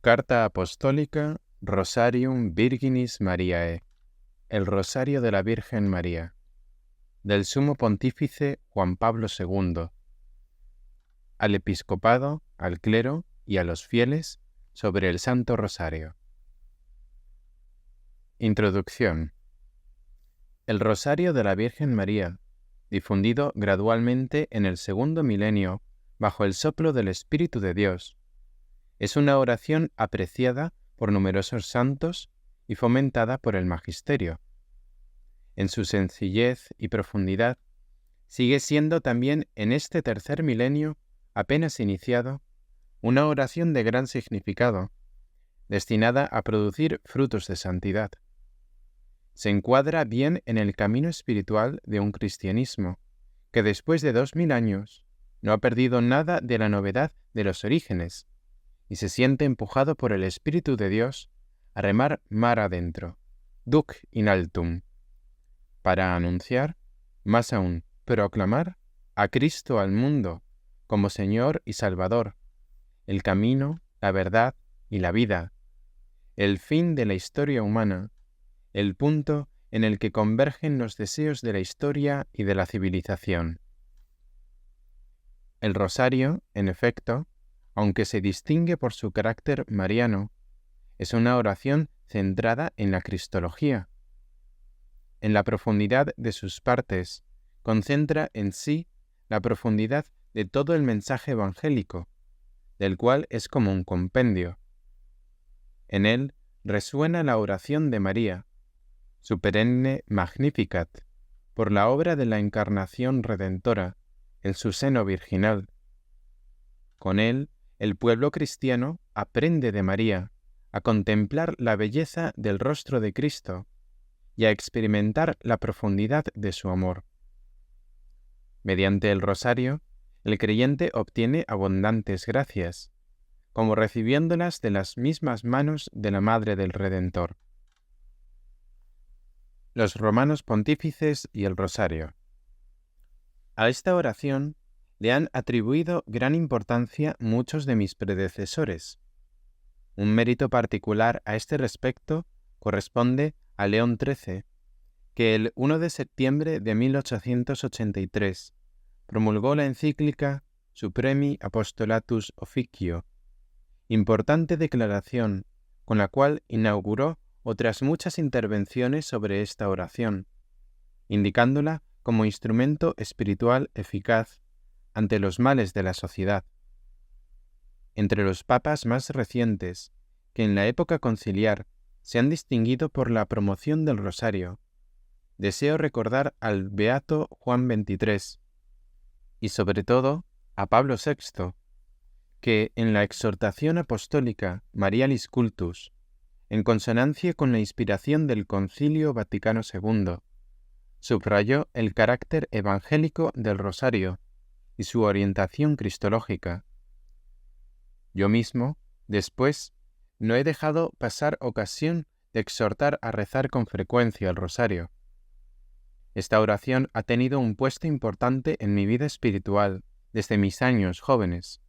Carta Apostólica Rosarium Virginis Mariae, el Rosario de la Virgen María, del Sumo Pontífice Juan Pablo II, al Episcopado, al clero y a los fieles sobre el Santo Rosario. Introducción. El Rosario de la Virgen María, difundido gradualmente en el segundo milenio bajo el soplo del Espíritu de Dios, es una oración apreciada por numerosos santos y fomentada por el magisterio. En su sencillez y profundidad, sigue siendo también en este tercer milenio, apenas iniciado, una oración de gran significado, destinada a producir frutos de santidad. Se encuadra bien en el camino espiritual de un cristianismo, que después de 2000 años no ha perdido nada de la novedad de los orígenes, y se siente empujado por el Espíritu de Dios a remar mar adentro, duc in altum, para anunciar, más aún, proclamar a Cristo al mundo como Señor y Salvador, el camino, la verdad y la vida, el fin de la historia humana, el punto en el que convergen los deseos de la historia y de la civilización. El rosario, en efecto, aunque se distingue por su carácter mariano, es una oración centrada en la cristología. En la profundidad de sus partes, concentra en sí la profundidad de todo el mensaje evangélico, del cual es como un compendio. En él resuena la oración de María, su perenne Magnificat, por la obra de la encarnación redentora en su seno virginal. Con él, el pueblo cristiano aprende de María a contemplar la belleza del rostro de Cristo y a experimentar la profundidad de su amor. Mediante el rosario, el creyente obtiene abundantes gracias, como recibiéndolas de las mismas manos de la Madre del Redentor. Los romanos pontífices y el rosario. A esta oración le han atribuido gran importancia muchos de mis predecesores. Un mérito particular a este respecto corresponde a León XIII, que el 1 de septiembre de 1883 promulgó la encíclica Supremi Apostolatus Officio, importante declaración con la cual inauguró otras muchas intervenciones sobre esta oración, indicándola como instrumento espiritual eficaz ante los males de la sociedad. Entre los papas más recientes, que en la época conciliar se han distinguido por la promoción del rosario, deseo recordar al beato Juan XXIII y sobre todo a Pablo VI, que en la exhortación apostólica Marialis Cultus, en consonancia con la inspiración del Concilio Vaticano II, subrayó el carácter evangélico del rosario y su orientación cristológica. Yo mismo, después, no he dejado pasar ocasión de exhortar a rezar con frecuencia el rosario. Esta oración ha tenido un puesto importante en mi vida espiritual desde mis años jóvenes.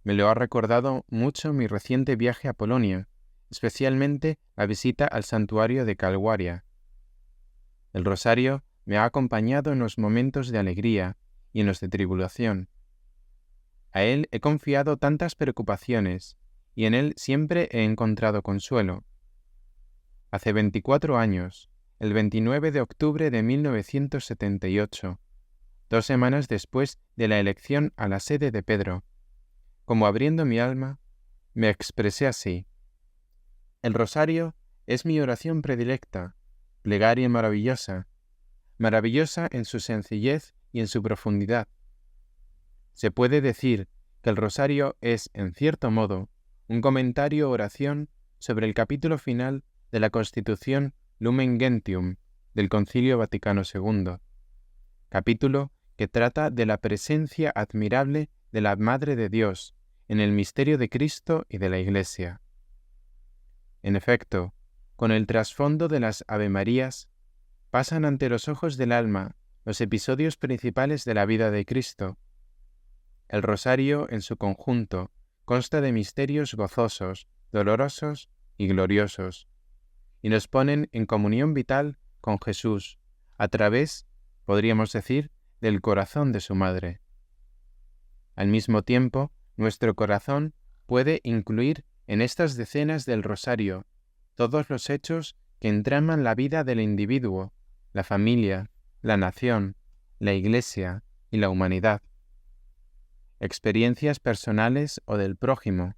Me lo ha recordado mucho mi reciente viaje a Polonia, especialmente la visita al santuario de Calwaria. El rosario me ha acompañado en los momentos de alegría y en los de tribulación. A él he confiado tantas preocupaciones y en él siempre he encontrado consuelo. Hace 24 años, el 29 de octubre de 1978, 2 semanas después de la elección a la sede de Pedro, como abriendo mi alma, me expresé así: el rosario es mi oración predilecta, plegaria maravillosa, maravillosa en su sencillez y en su profundidad. Se puede decir que el rosario es, en cierto modo, un comentario o oración sobre el capítulo final de la Constitución Lumen Gentium del Concilio Vaticano II, capítulo que trata de la presencia admirable de la Madre de Dios en el misterio de Cristo y de la Iglesia. En efecto, con el trasfondo de las Avemarías, pasan ante los ojos del alma los episodios principales de la vida de Cristo. El rosario, en su conjunto, consta de misterios gozosos, dolorosos y gloriosos, y nos ponen en comunión vital con Jesús, a través, podríamos decir, del corazón de su madre. Al mismo tiempo, nuestro corazón puede incluir en estas decenas del rosario todos los hechos que entraman la vida del individuo, la familia, la nación, la Iglesia y la humanidad. Experiencias personales o del prójimo,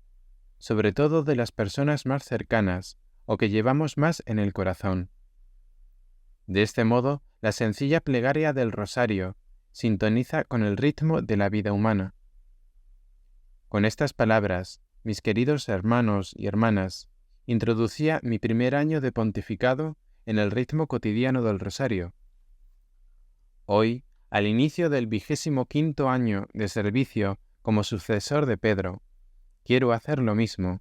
sobre todo de las personas más cercanas o que llevamos más en el corazón. De este modo, la sencilla plegaria del rosario sintoniza con el ritmo de la vida humana. Con estas palabras, mis queridos hermanos y hermanas, introducía mi primer año de pontificado en el ritmo cotidiano del rosario. Hoy, al inicio del 25º año de servicio como sucesor de Pedro, quiero hacer lo mismo.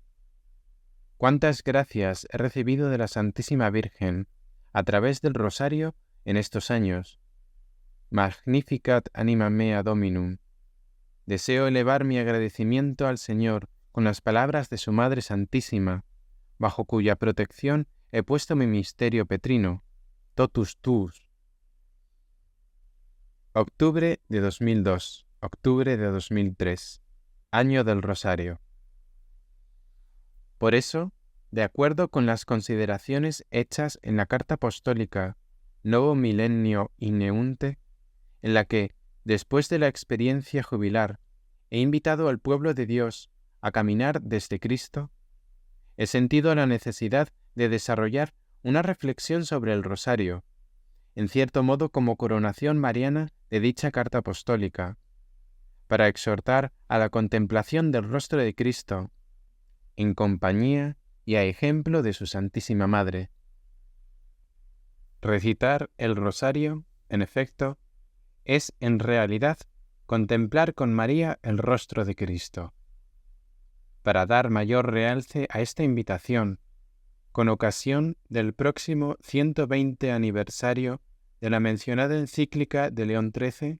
Cuántas gracias he recibido de la Santísima Virgen a través del rosario en estos años. Magnificat anima mea Dominum. Deseo elevar mi agradecimiento al Señor con las palabras de su Madre Santísima, bajo cuya protección he puesto mi misterio petrino, totus tuus. Octubre de 2002, octubre de 2003, año del Rosario. Por eso, de acuerdo con las consideraciones hechas en la Carta Apostólica Novo Millennio Inneunte, en la que, después de la experiencia jubilar, he invitado al pueblo de Dios a caminar desde Cristo, he sentido la necesidad de desarrollar una reflexión sobre el rosario, en cierto modo como coronación mariana de dicha carta apostólica, para exhortar a la contemplación del rostro de Cristo, en compañía y a ejemplo de su Santísima Madre. Recitar el rosario, en efecto, es en realidad contemplar con María el rostro de Cristo. Para dar mayor realce a esta invitación, con ocasión del próximo 120 aniversario de la mencionada encíclica de León XIII,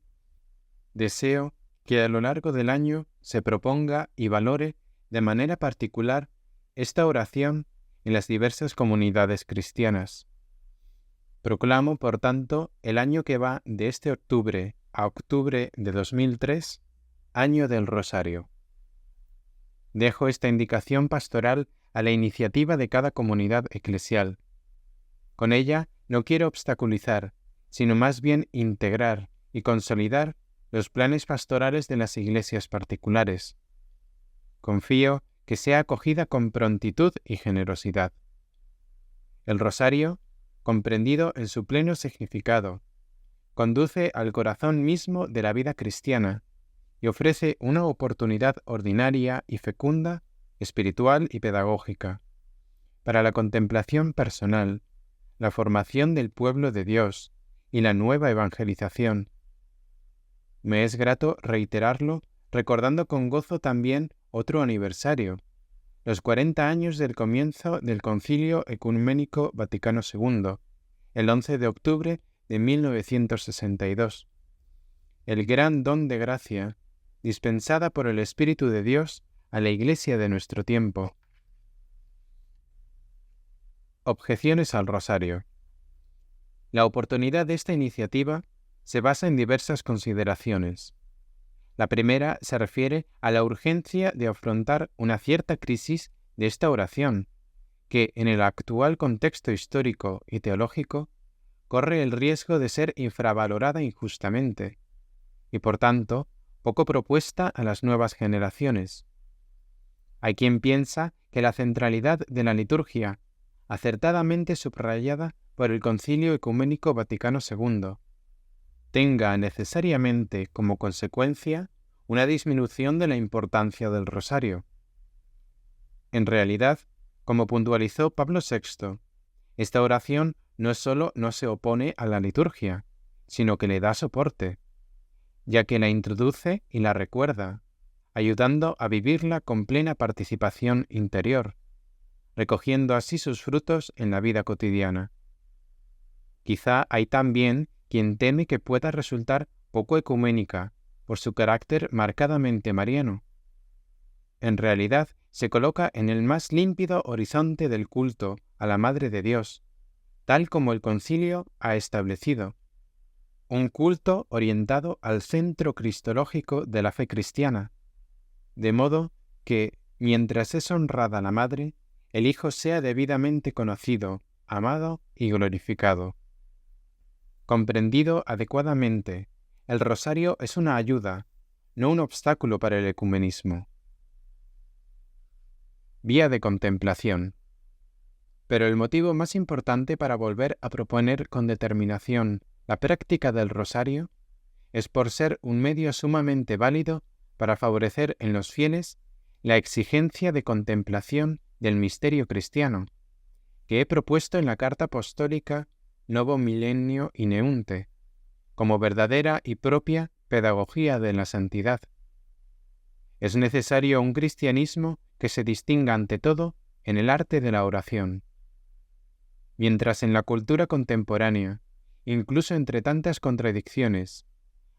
deseo que a lo largo del año se proponga y valore de manera particular esta oración en las diversas comunidades cristianas. Proclamo, por tanto, el año que va de este octubre a octubre de 2003, año del Rosario. Dejo esta indicación pastoral a la iniciativa de cada comunidad eclesial. Con ella no quiero obstaculizar, sino más bien integrar y consolidar los planes pastorales de las iglesias particulares. Confío que sea acogida con prontitud y generosidad. El rosario, comprendido en su pleno significado, conduce al corazón mismo de la vida cristiana y ofrece una oportunidad ordinaria y fecunda, espiritual y pedagógica, para la contemplación personal, la formación del pueblo de Dios y la nueva evangelización. Me es grato reiterarlo, recordando con gozo también otro aniversario, los 40 años del comienzo del Concilio Ecuménico Vaticano II, el 11 de octubre de 1962. El gran don de gracia, dispensada por el Espíritu de Dios a la Iglesia de nuestro tiempo. Objeciones al rosario. La oportunidad de esta iniciativa se basa en diversas consideraciones. La primera se refiere a la urgencia de afrontar una cierta crisis de esta oración, que en el actual contexto histórico y teológico corre el riesgo de ser infravalorada injustamente, y por tanto poco propuesta a las nuevas generaciones. Hay quien piensa que la centralidad de la liturgia, acertadamente subrayada por el Concilio Ecuménico Vaticano II, tenga necesariamente como consecuencia una disminución de la importancia del rosario. En realidad, como puntualizó Pablo VI, esta oración no solo no se opone a la liturgia, sino que le da soporte, ya que la introduce y la recuerda, ayudando a vivirla con plena participación interior, recogiendo así sus frutos en la vida cotidiana. Quizá hay también quien teme que pueda resultar poco ecuménica por su carácter marcadamente mariano. En realidad, se coloca en el más límpido horizonte del culto a la Madre de Dios, tal como el Concilio ha establecido. Un culto orientado al centro cristológico de la fe cristiana, de modo que, mientras es honrada la Madre, el Hijo sea debidamente conocido, amado y glorificado. Comprendido adecuadamente, el rosario es una ayuda, no un obstáculo para el ecumenismo. Vía de contemplación. Pero el motivo más importante para volver a proponer con determinación la práctica del rosario es por ser un medio sumamente válido para favorecer en los fieles la exigencia de contemplación del misterio cristiano, que he propuesto en la carta apostólica Novo Millennio Ineunte, como verdadera y propia pedagogía de la santidad. Es necesario un cristianismo que se distinga ante todo en el arte de la oración. Mientras en la cultura contemporánea, incluso entre tantas contradicciones,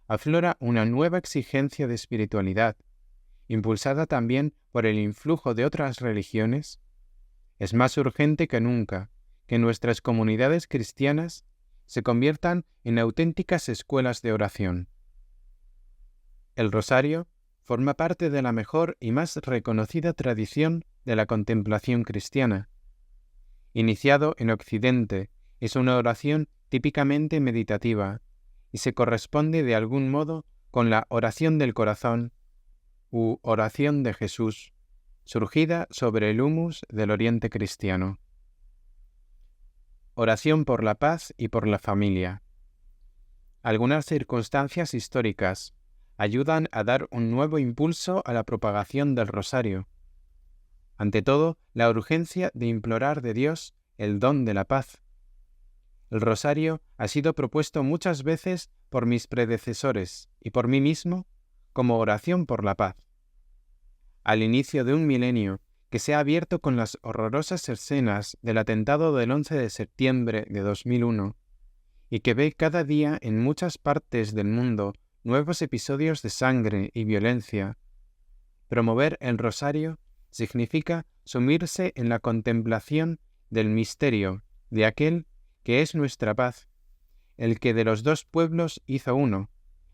aflora una nueva exigencia de espiritualidad, impulsada también por el influjo de otras religiones, es más urgente que nunca que nuestras comunidades cristianas se conviertan en auténticas escuelas de oración. El rosario forma parte de la mejor y más reconocida tradición de la contemplación cristiana. Iniciado en Occidente, es una oración típicamente meditativa y se corresponde de algún modo con la oración del corazón u oración de Jesús, surgida sobre el humus del Oriente cristiano. Oración por la paz y por la familia. Algunas circunstancias históricas ayudan a dar un nuevo impulso a la propagación del rosario. Ante todo, la urgencia de implorar de Dios el don de la paz. El rosario ha sido propuesto muchas veces por mis predecesores y por mí mismo como oración por la paz. Al inicio de un milenio que se ha abierto con las horrorosas escenas del atentado del 11 de septiembre de 2001 y que ve cada día en muchas partes del mundo nuevos episodios de sangre y violencia, promover el rosario significa sumirse en la contemplación del misterio de aquel que es nuestra paz, el que de los dos pueblos hizo uno,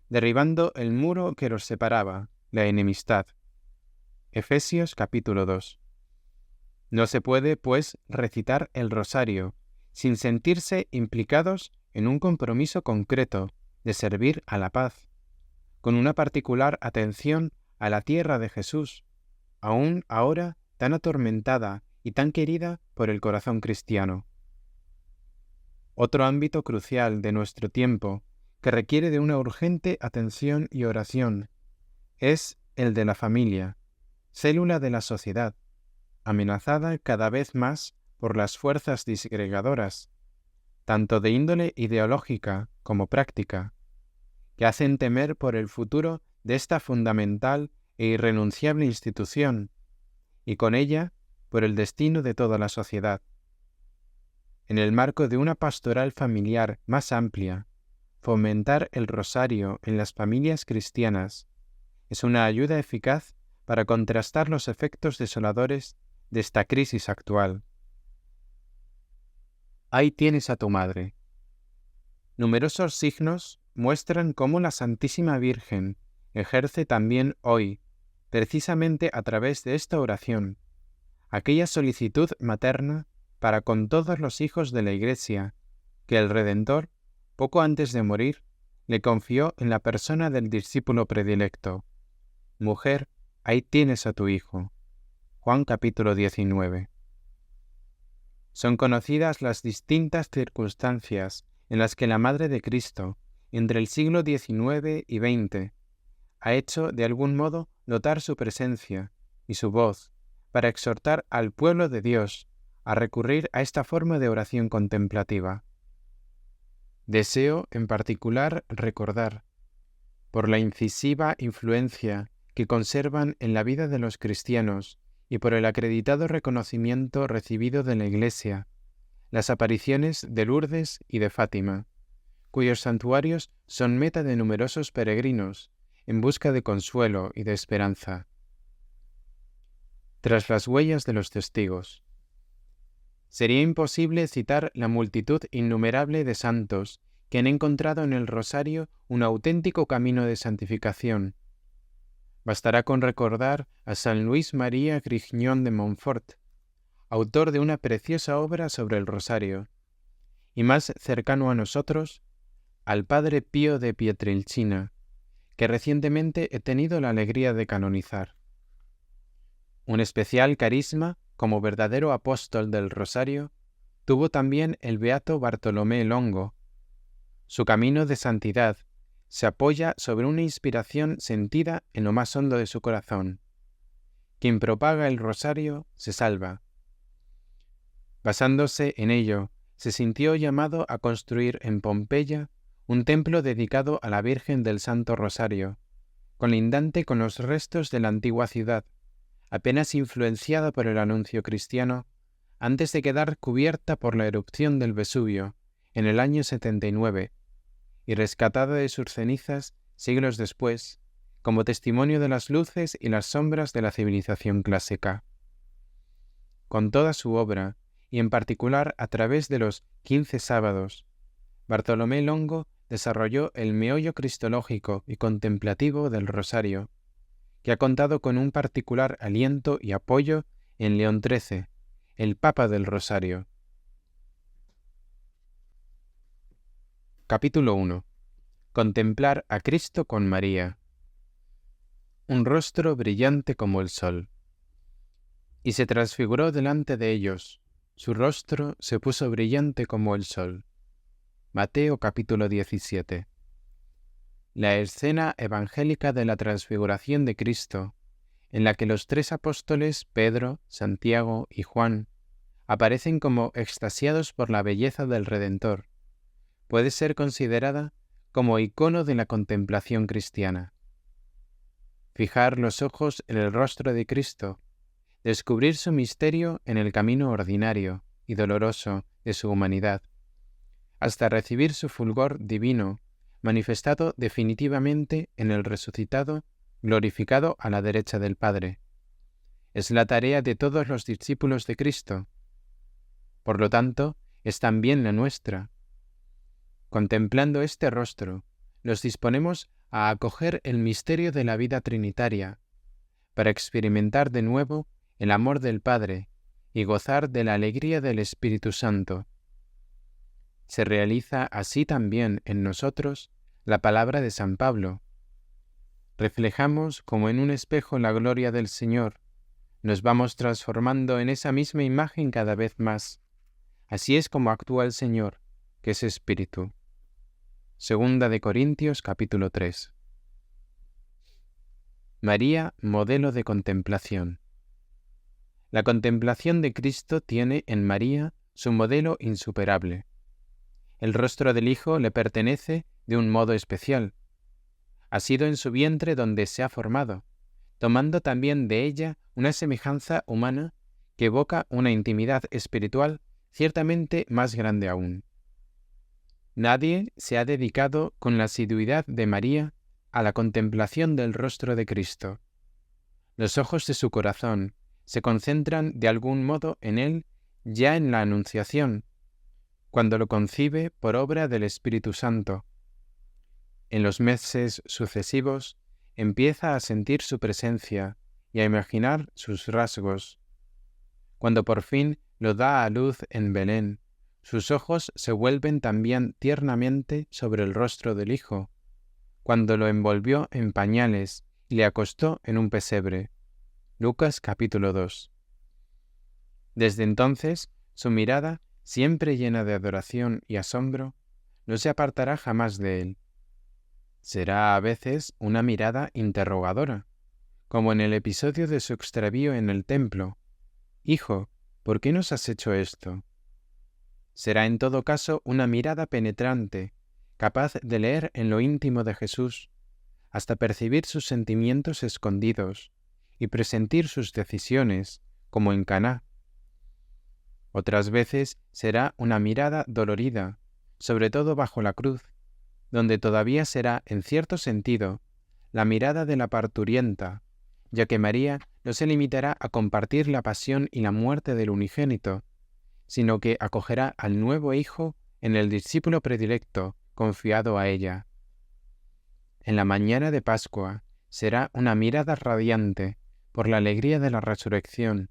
derribando el muro que los separaba, la enemistad. Efesios capítulo 2. No se puede, pues, recitar el rosario sin sentirse implicados en un compromiso concreto de servir a la paz, con una particular atención a la tierra de Jesús, aún ahora tan atormentada y tan querida por el corazón cristiano. Otro ámbito crucial de nuestro tiempo, que requiere de una urgente atención y oración, es el de la familia, célula de la sociedad, amenazada cada vez más por las fuerzas disgregadoras, tanto de índole ideológica como práctica, que hacen temer por el futuro de esta fundamental e irrenunciable institución, y con ella por el destino de toda la sociedad. En el marco de una pastoral familiar más amplia, fomentar el rosario en las familias cristianas es una ayuda eficaz para contrastar los efectos desoladores de esta crisis actual. Ahí tienes a tu madre. Numerosos signos muestran cómo la Santísima Virgen ejerce también hoy, precisamente a través de esta oración, aquella solicitud materna para con todos los hijos de la Iglesia, que el Redentor, poco antes de morir, le confió en la persona del discípulo predilecto. Mujer, ahí tienes a tu hijo. Juan capítulo 19. Son conocidas las distintas circunstancias en las que la Madre de Cristo, entre el siglo XIX y XX, ha hecho de algún modo notar su presencia y su voz para exhortar al pueblo de Dios a recurrir a esta forma de oración contemplativa. Deseo, en particular, recordar, por la incisiva influencia que conservan en la vida de los cristianos y por el acreditado reconocimiento recibido de la Iglesia, las apariciones de Lourdes y de Fátima, cuyos santuarios son meta de numerosos peregrinos en busca de consuelo y de esperanza. tras las huellas de los testigos. Sería imposible citar la multitud innumerable de santos que han encontrado en el rosario un auténtico camino de santificación. Bastará con recordar a San Luis María Grignion de Montfort, autor de una preciosa obra sobre el rosario, y más cercano a nosotros, al Padre Pío de Pietrelcina, que recientemente he tenido la alegría de canonizar. Un especial carisma como verdadero apóstol del rosario tuvo también el beato Bartolomé Longo. Su camino de santidad se apoya sobre una inspiración sentida en lo más hondo de su corazón. Quien propaga el rosario se salva. Basándose en ello, se sintió llamado a construir en Pompeya un templo dedicado a la Virgen del Santo Rosario, colindante con los restos de la antigua ciudad, apenas influenciada por el anuncio cristiano, antes de quedar cubierta por la erupción del Vesubio en el año 79, y rescatada de sus cenizas siglos después, como testimonio de las luces y las sombras de la civilización clásica. Con toda su obra, y en particular a través de los 15 sábados, Bartolomé Longo desarrolló el meollo cristológico y contemplativo del rosario, que ha contado con un particular aliento y apoyo en León XIII, el Papa del Rosario. Capítulo 1. Contemplar a Cristo con María. Un rostro brillante como el sol. Y se transfiguró delante de ellos, su rostro se puso brillante como el sol. Mateo capítulo 17. La escena evangélica de la transfiguración de Cristo, en la que los tres apóstoles, Pedro, Santiago y Juan, aparecen como extasiados por la belleza del Redentor, puede ser considerada como icono de la contemplación cristiana. Fijar los ojos en el rostro de Cristo, descubrir su misterio en el camino ordinario y doloroso de su humanidad, hasta recibir su fulgor divino, manifestado definitivamente en el resucitado, glorificado a la derecha del Padre. Es la tarea de todos los discípulos de Cristo. Por lo tanto, es también la nuestra. Contemplando este rostro, nos disponemos a acoger el misterio de la vida trinitaria, para experimentar de nuevo el amor del Padre y gozar de la alegría del Espíritu Santo. Se realiza así también en nosotros la palabra de San Pablo. Reflejamos como en un espejo la gloria del Señor, nos vamos transformando en esa misma imagen cada vez más. Así es como actúa el Señor, que es Espíritu. Segunda de Corintios capítulo 3. María, modelo de contemplación. La contemplación de Cristo tiene en María su modelo insuperable. El rostro del Hijo le pertenece de un modo especial. Ha sido en su vientre donde se ha formado, tomando también de ella una semejanza humana que evoca una intimidad espiritual ciertamente más grande aún. Nadie se ha dedicado con la asiduidad de María a la contemplación del rostro de Cristo. Los ojos de su corazón se concentran de algún modo en él ya en la Anunciación, cuando lo concibe por obra del Espíritu Santo. En los meses sucesivos empieza a sentir su presencia y a imaginar sus rasgos. Cuando por fin lo da a luz en Belén, sus ojos se vuelven también tiernamente sobre el rostro del Hijo, cuando lo envolvió en pañales y le acostó en un pesebre. Lucas capítulo 2. Desde entonces, su mirada, siempre llena de adoración y asombro, no se apartará jamás de él. Será a veces una mirada interrogadora, como en el episodio de su extravío en el templo. «Hijo, ¿por qué nos has hecho esto?». Será en todo caso una mirada penetrante, capaz de leer en lo íntimo de Jesús, hasta percibir sus sentimientos escondidos y presentir sus decisiones, como en Caná. Otras veces será una mirada dolorida, sobre todo bajo la cruz, donde todavía será, en cierto sentido, la mirada de la parturienta, ya que María no se limitará a compartir la pasión y la muerte del unigénito, sino que acogerá al nuevo Hijo en el discípulo predilecto confiado a ella. En la mañana de Pascua será una mirada radiante por la alegría de la resurrección,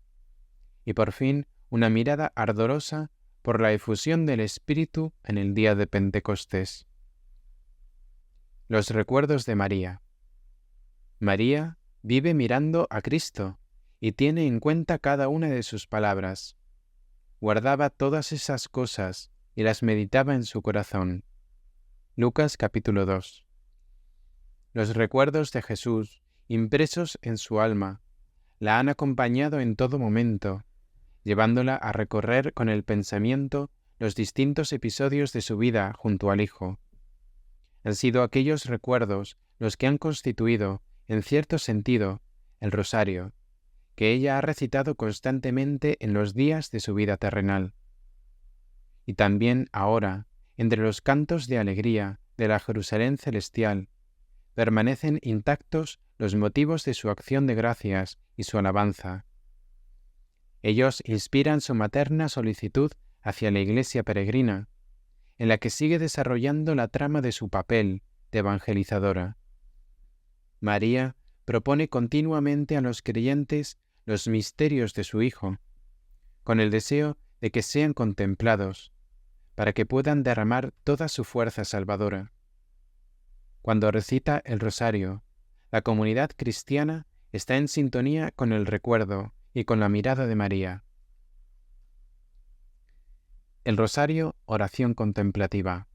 y por fin una mirada ardorosa por la efusión del Espíritu en el día de Pentecostés. Los recuerdos de María. María vive mirando a Cristo y tiene en cuenta cada una de sus palabras. Guardaba todas esas cosas y las meditaba en su corazón. Lucas capítulo 2. Los recuerdos de Jesús, impresos en su alma, la han acompañado en todo momento, llevándola a recorrer con el pensamiento los distintos episodios de su vida junto al Hijo. Han sido aquellos recuerdos los que han constituido, en cierto sentido, el rosario, que ella ha recitado constantemente en los días de su vida terrenal. Y también ahora, entre los cantos de alegría de la Jerusalén celestial, permanecen intactos los motivos de su acción de gracias y su alabanza. Ellos inspiran su materna solicitud hacia la Iglesia peregrina, en la que sigue desarrollando la trama de su papel de evangelizadora. María propone continuamente a los creyentes los misterios de su Hijo, con el deseo de que sean contemplados, para que puedan derramar toda su fuerza salvadora. Cuando recita el rosario, la comunidad cristiana está en sintonía con el recuerdo y con la mirada de María. El rosario, oración contemplativa.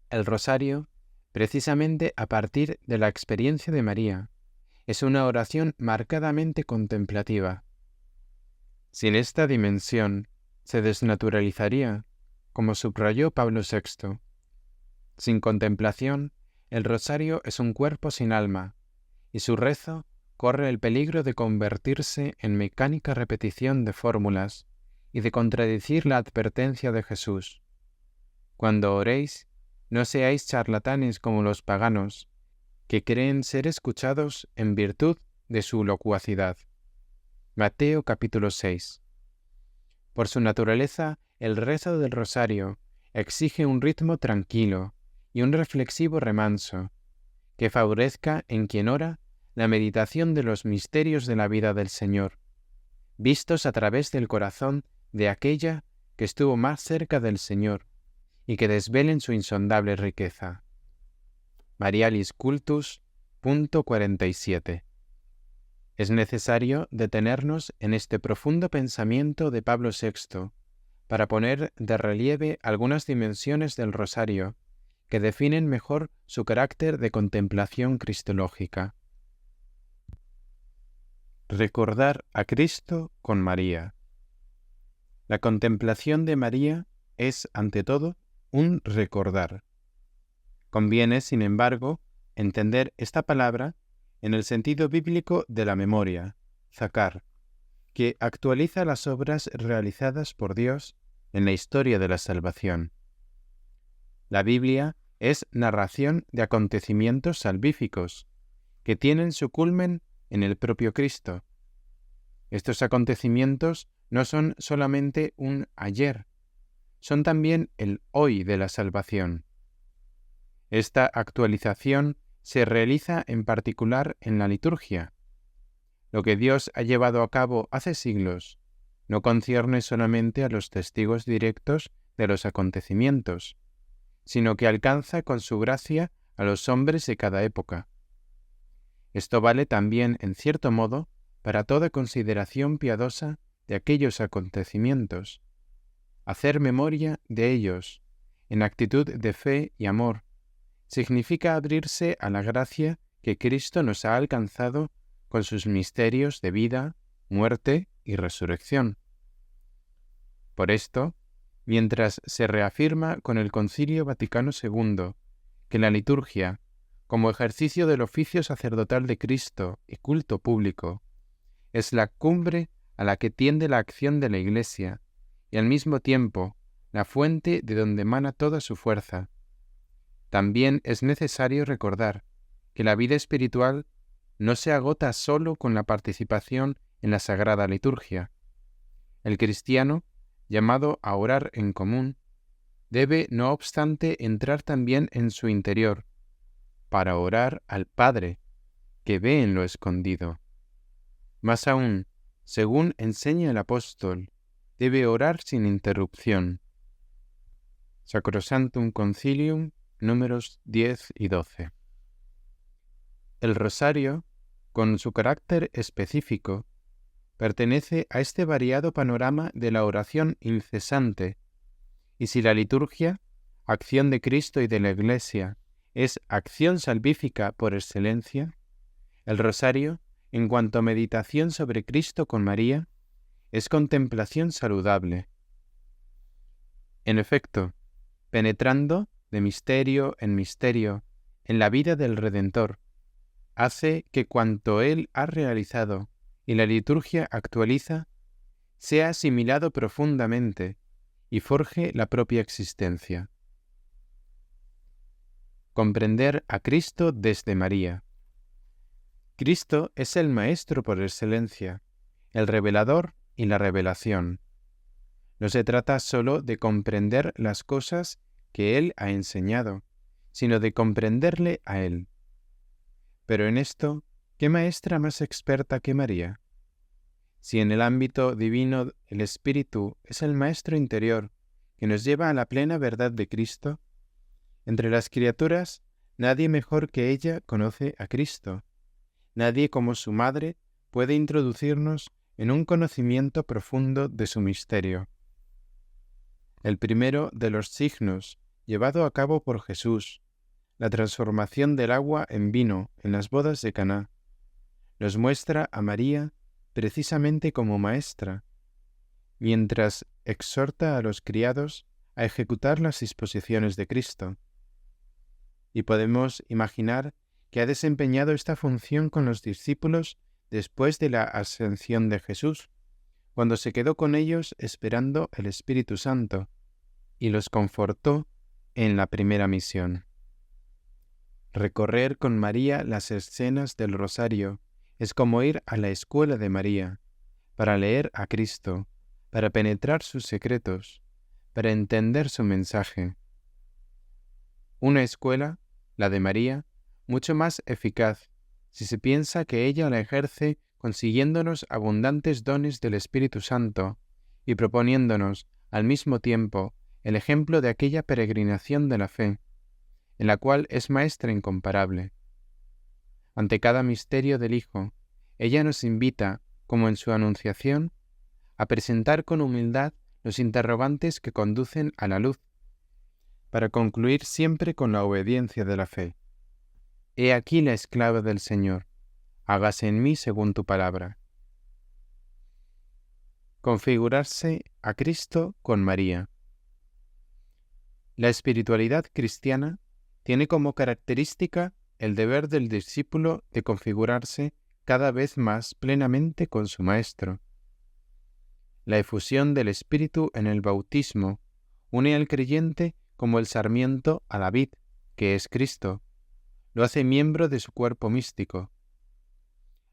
El rosario, precisamente a partir de la experiencia de María, es una oración marcadamente contemplativa. Sin esta dimensión, se desnaturalizaría, como subrayó Pablo VI. Sin contemplación, el rosario es un cuerpo sin alma, y su rezo corre el peligro de convertirse en mecánica repetición de fórmulas y de contradecir la advertencia de Jesús. Cuando oréis, no seáis charlatanes como los paganos, que creen ser escuchados en virtud de su locuacidad. Mateo capítulo 6. Por su naturaleza, el rezo del rosario exige un ritmo tranquilo y un reflexivo remanso, que favorezca en quien ora la meditación de los misterios de la vida del Señor, vistos a través del corazón de aquella que estuvo más cerca del Señor y que desvelen su insondable riqueza. Marialis Cultus, punto 47. Es necesario detenernos en este profundo pensamiento de Pablo VI para poner de relieve algunas dimensiones del rosario que definen mejor su carácter de contemplación cristológica. Recordar a Cristo con María. La contemplación de María es, ante todo, un recordar. Conviene, sin embargo, entender esta palabra en el sentido bíblico de la memoria, zakar, que actualiza las obras realizadas por Dios en la historia de la salvación. La Biblia es narración de acontecimientos salvíficos, que tienen su culmen en el propio Cristo. Estos acontecimientos no son solamente un ayer, son también el hoy de la salvación. Esta actualización se realiza en particular en la liturgia. Lo que Dios ha llevado a cabo hace siglos no concierne solamente a los testigos directos de los acontecimientos, sino que alcanza con su gracia a los hombres de cada época. Esto vale también, en cierto modo, para toda consideración piadosa de aquellos acontecimientos. Hacer memoria de ellos, en actitud de fe y amor, significa abrirse a la gracia que Cristo nos ha alcanzado con sus misterios de vida, muerte y resurrección. Por esto, mientras se reafirma con el Concilio Vaticano II que la liturgia, como ejercicio del oficio sacerdotal de Cristo y culto público, es la cumbre a la que tiende la acción de la Iglesia y al mismo tiempo la fuente de donde emana toda su fuerza, también es necesario recordar que la vida espiritual no se agota solo con la participación en la Sagrada Liturgia. El cristiano, llamado a orar en común, debe, no obstante, entrar también en su interior, para orar al Padre, que ve en lo escondido. Más aún, según enseña el apóstol, debe orar sin interrupción. Sacrosanctum Concilium, números 10 y 12. El rosario, con su carácter específico, pertenece a este variado panorama de la oración incesante, y si la liturgia, acción de Cristo y de la Iglesia, es acción salvífica por excelencia, el rosario, en cuanto a meditación sobre Cristo con María, es contemplación saludable. En efecto, penetrando de misterio en la vida del Redentor, hace que cuanto Él ha realizado y la liturgia actualiza, sea asimilado profundamente y forje la propia existencia. Comprender a Cristo desde María. Cristo es el Maestro por excelencia, el revelador y la revelación. No se trata sólo de comprender las cosas que Él ha enseñado, sino de comprenderle a Él. Pero en esto, ¿qué maestra más experta que María? Si en el ámbito divino el Espíritu es el Maestro interior que nos lleva a la plena verdad de Cristo, entre las criaturas nadie mejor que ella conoce a Cristo. Nadie como su madre puede introducirnos en un conocimiento profundo de su misterio. El primero de los signos llevado a cabo por Jesús, la transformación del agua en vino en las bodas de Caná, nos muestra a María precisamente como maestra, mientras exhorta a los criados a ejecutar las disposiciones de Cristo. Y podemos imaginar que ha desempeñado esta función con los discípulos después de la ascensión de Jesús, cuando se quedó con ellos esperando el Espíritu Santo, y los confortó en la primera misión. Recorrer con María las escenas del Rosario es como ir a la escuela de María, para leer a Cristo, para penetrar sus secretos, para entender su mensaje. Una escuela, la de María, mucho más eficaz, si se piensa que ella la ejerce consiguiéndonos abundantes dones del Espíritu Santo y proponiéndonos, al mismo tiempo, el ejemplo de aquella peregrinación de la fe, en la cual es maestra incomparable. Ante cada misterio del Hijo, ella nos invita, como en su anunciación, a presentar con humildad los interrogantes que conducen a la luz, para concluir siempre con la obediencia de la fe. He aquí la esclava del Señor, hágase en mí según tu palabra. Configurarse a Cristo con María. La espiritualidad cristiana tiene como característica el deber del discípulo de configurarse cada vez más plenamente con su Maestro. La efusión del Espíritu en el bautismo une al creyente como el sarmiento a la vid, que es Cristo. Lo hace miembro de su cuerpo místico.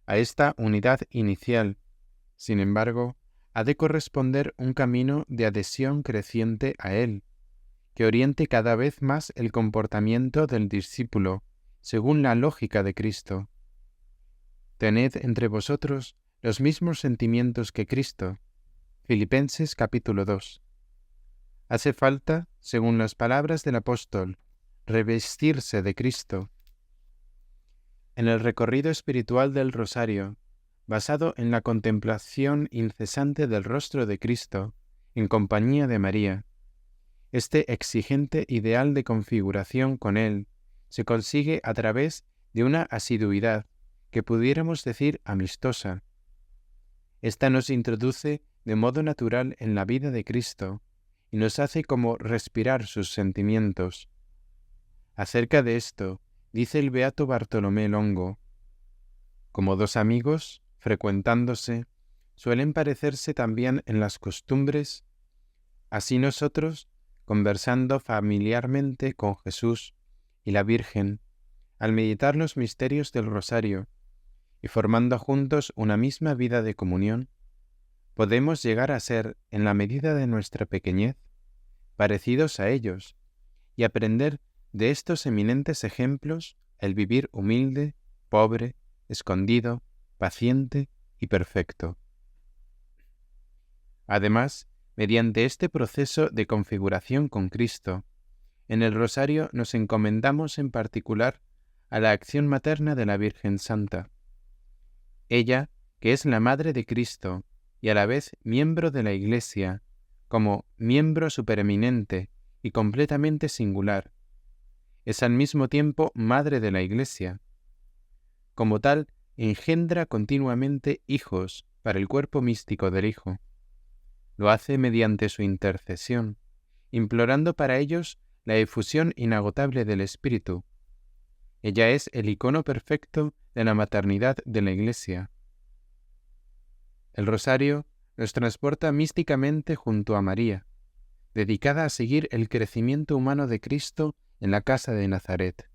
A esta unidad inicial, sin embargo, ha de corresponder un camino de adhesión creciente a Él, que oriente cada vez más el comportamiento del discípulo, según la lógica de Cristo. Tened entre vosotros los mismos sentimientos que Cristo. Filipenses capítulo 2. Hace falta, según las palabras del apóstol, revestirse de Cristo. En el recorrido espiritual del Rosario, basado en la contemplación incesante del rostro de Cristo, en compañía de María, este exigente ideal de configuración con Él se consigue a través de una asiduidad que pudiéramos decir amistosa. Esta nos introduce de modo natural en la vida de Cristo y nos hace como respirar sus sentimientos. Acerca de esto, dice el beato Bartolomé Longo: como dos amigos, frecuentándose, suelen parecerse también en las costumbres, así nosotros, conversando familiarmente con Jesús y la Virgen, al meditar los misterios del Rosario, y formando juntos una misma vida de comunión, podemos llegar a ser, en la medida de nuestra pequeñez, parecidos a ellos y aprender de estos eminentes ejemplos el vivir humilde, pobre, escondido, paciente y perfecto. Además, mediante este proceso de configuración con Cristo, en el rosario nos encomendamos en particular a la acción materna de la Virgen Santa. Ella, que es la Madre de Cristo y a la vez miembro de la Iglesia, como miembro supereminente y completamente singular, es al mismo tiempo Madre de la Iglesia. Como tal, engendra continuamente hijos para el cuerpo místico del Hijo. Lo hace mediante su intercesión, implorando para ellos la efusión inagotable del Espíritu. Ella es el icono perfecto de la maternidad de la Iglesia. El rosario nos transporta místicamente junto a María, dedicada a seguir el crecimiento humano de Cristo en la casa de Nazaret.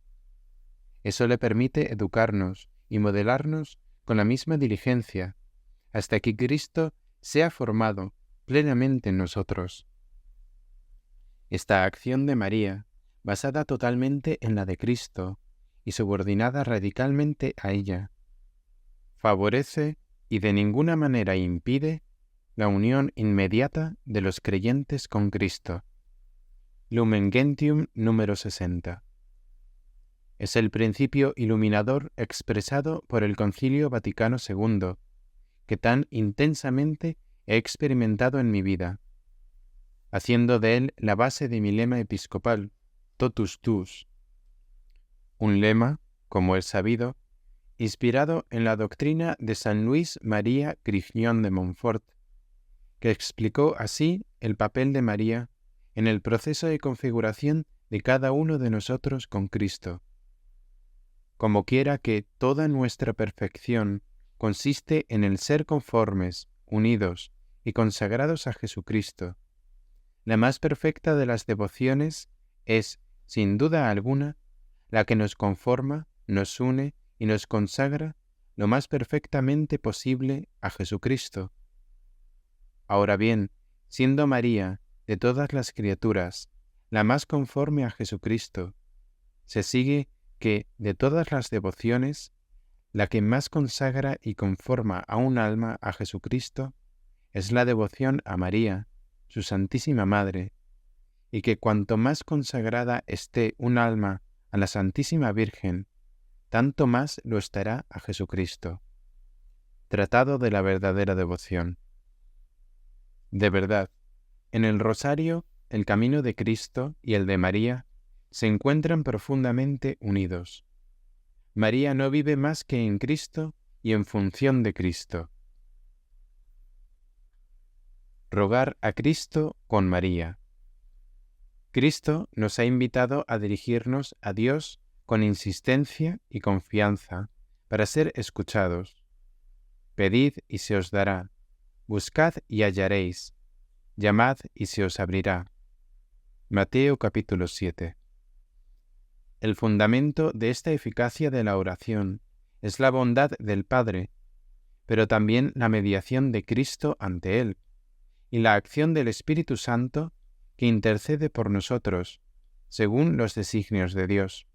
Eso le permite educarnos y modelarnos con la misma diligencia, hasta que Cristo sea formado plenamente en nosotros. Esta acción de María, basada totalmente en la de Cristo y subordinada radicalmente a ella, favorece y de ninguna manera impide la unión inmediata de los creyentes con Cristo. Lumen Gentium número 60. Es el principio iluminador expresado por el Concilio Vaticano II, que tan intensamente he experimentado en mi vida, haciendo de él la base de mi lema episcopal, Totus Tuus. Un lema, como es sabido, inspirado en la doctrina de San Luis María Grignion de Montfort, que explicó así el papel de María en el proceso de configuración de cada uno de nosotros con Cristo. Como quiera que toda nuestra perfección consiste en el ser conformes, unidos y consagrados a Jesucristo, la más perfecta de las devociones es, sin duda alguna, la que nos conforma, nos une y nos consagra lo más perfectamente posible a Jesucristo. Ahora bien, siendo María, de todas las criaturas, la más conforme a Jesucristo, se sigue que, de todas las devociones, la que más consagra y conforma a un alma a Jesucristo es la devoción a María, su Santísima Madre, y que cuanto más consagrada esté un alma a la Santísima Virgen, tanto más lo estará a Jesucristo. Tratado de la verdadera devoción. De verdad, en el rosario, el camino de Cristo y el de María se encuentran profundamente unidos. María no vive más que en Cristo y en función de Cristo. Rogar a Cristo con María. Cristo nos ha invitado a dirigirnos a Dios con insistencia y confianza para ser escuchados. Pedid y se os dará, buscad y hallaréis, llamad y se os abrirá. Mateo capítulo 7. El fundamento de esta eficacia de la oración es la bondad del Padre, pero también la mediación de Cristo ante Él, y la acción del Espíritu Santo que intercede por nosotros, según los designios de Dios.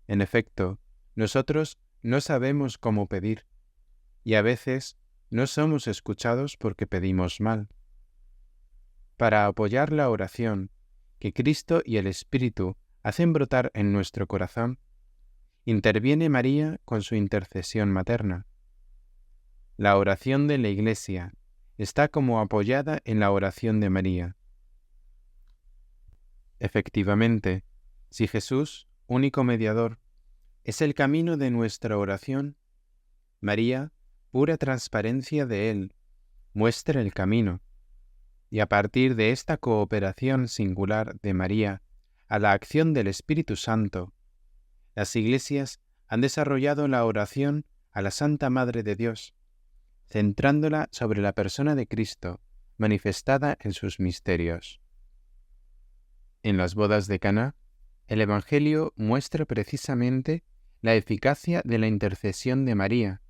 En efecto, nosotros no sabemos cómo pedir, y a veces no somos escuchados porque pedimos mal. Para apoyar la oración que Cristo y el Espíritu hacen brotar en nuestro corazón, interviene María con su intercesión materna. La oración de la Iglesia está como apoyada en la oración de María. Efectivamente, si Jesús, único mediador, es el camino de nuestra oración, María, pura transparencia de Él, muestra el camino, y a partir de esta cooperación singular de María a la acción del Espíritu Santo, las iglesias han desarrollado la oración a la Santa Madre de Dios, centrándola sobre la persona de Cristo, manifestada en sus misterios. En las bodas de Caná, el Evangelio muestra precisamente la eficacia de la intercesión de María,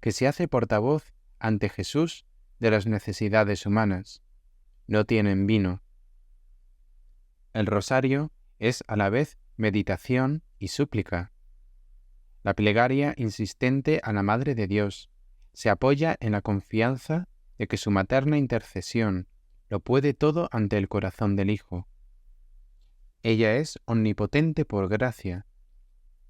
que se hace portavoz ante Jesús de las necesidades humanas. No tienen vino. El rosario es a la vez meditación y súplica. La plegaria insistente a la Madre de Dios se apoya en la confianza de que su materna intercesión lo puede todo ante el corazón del Hijo. Ella es omnipotente por gracia,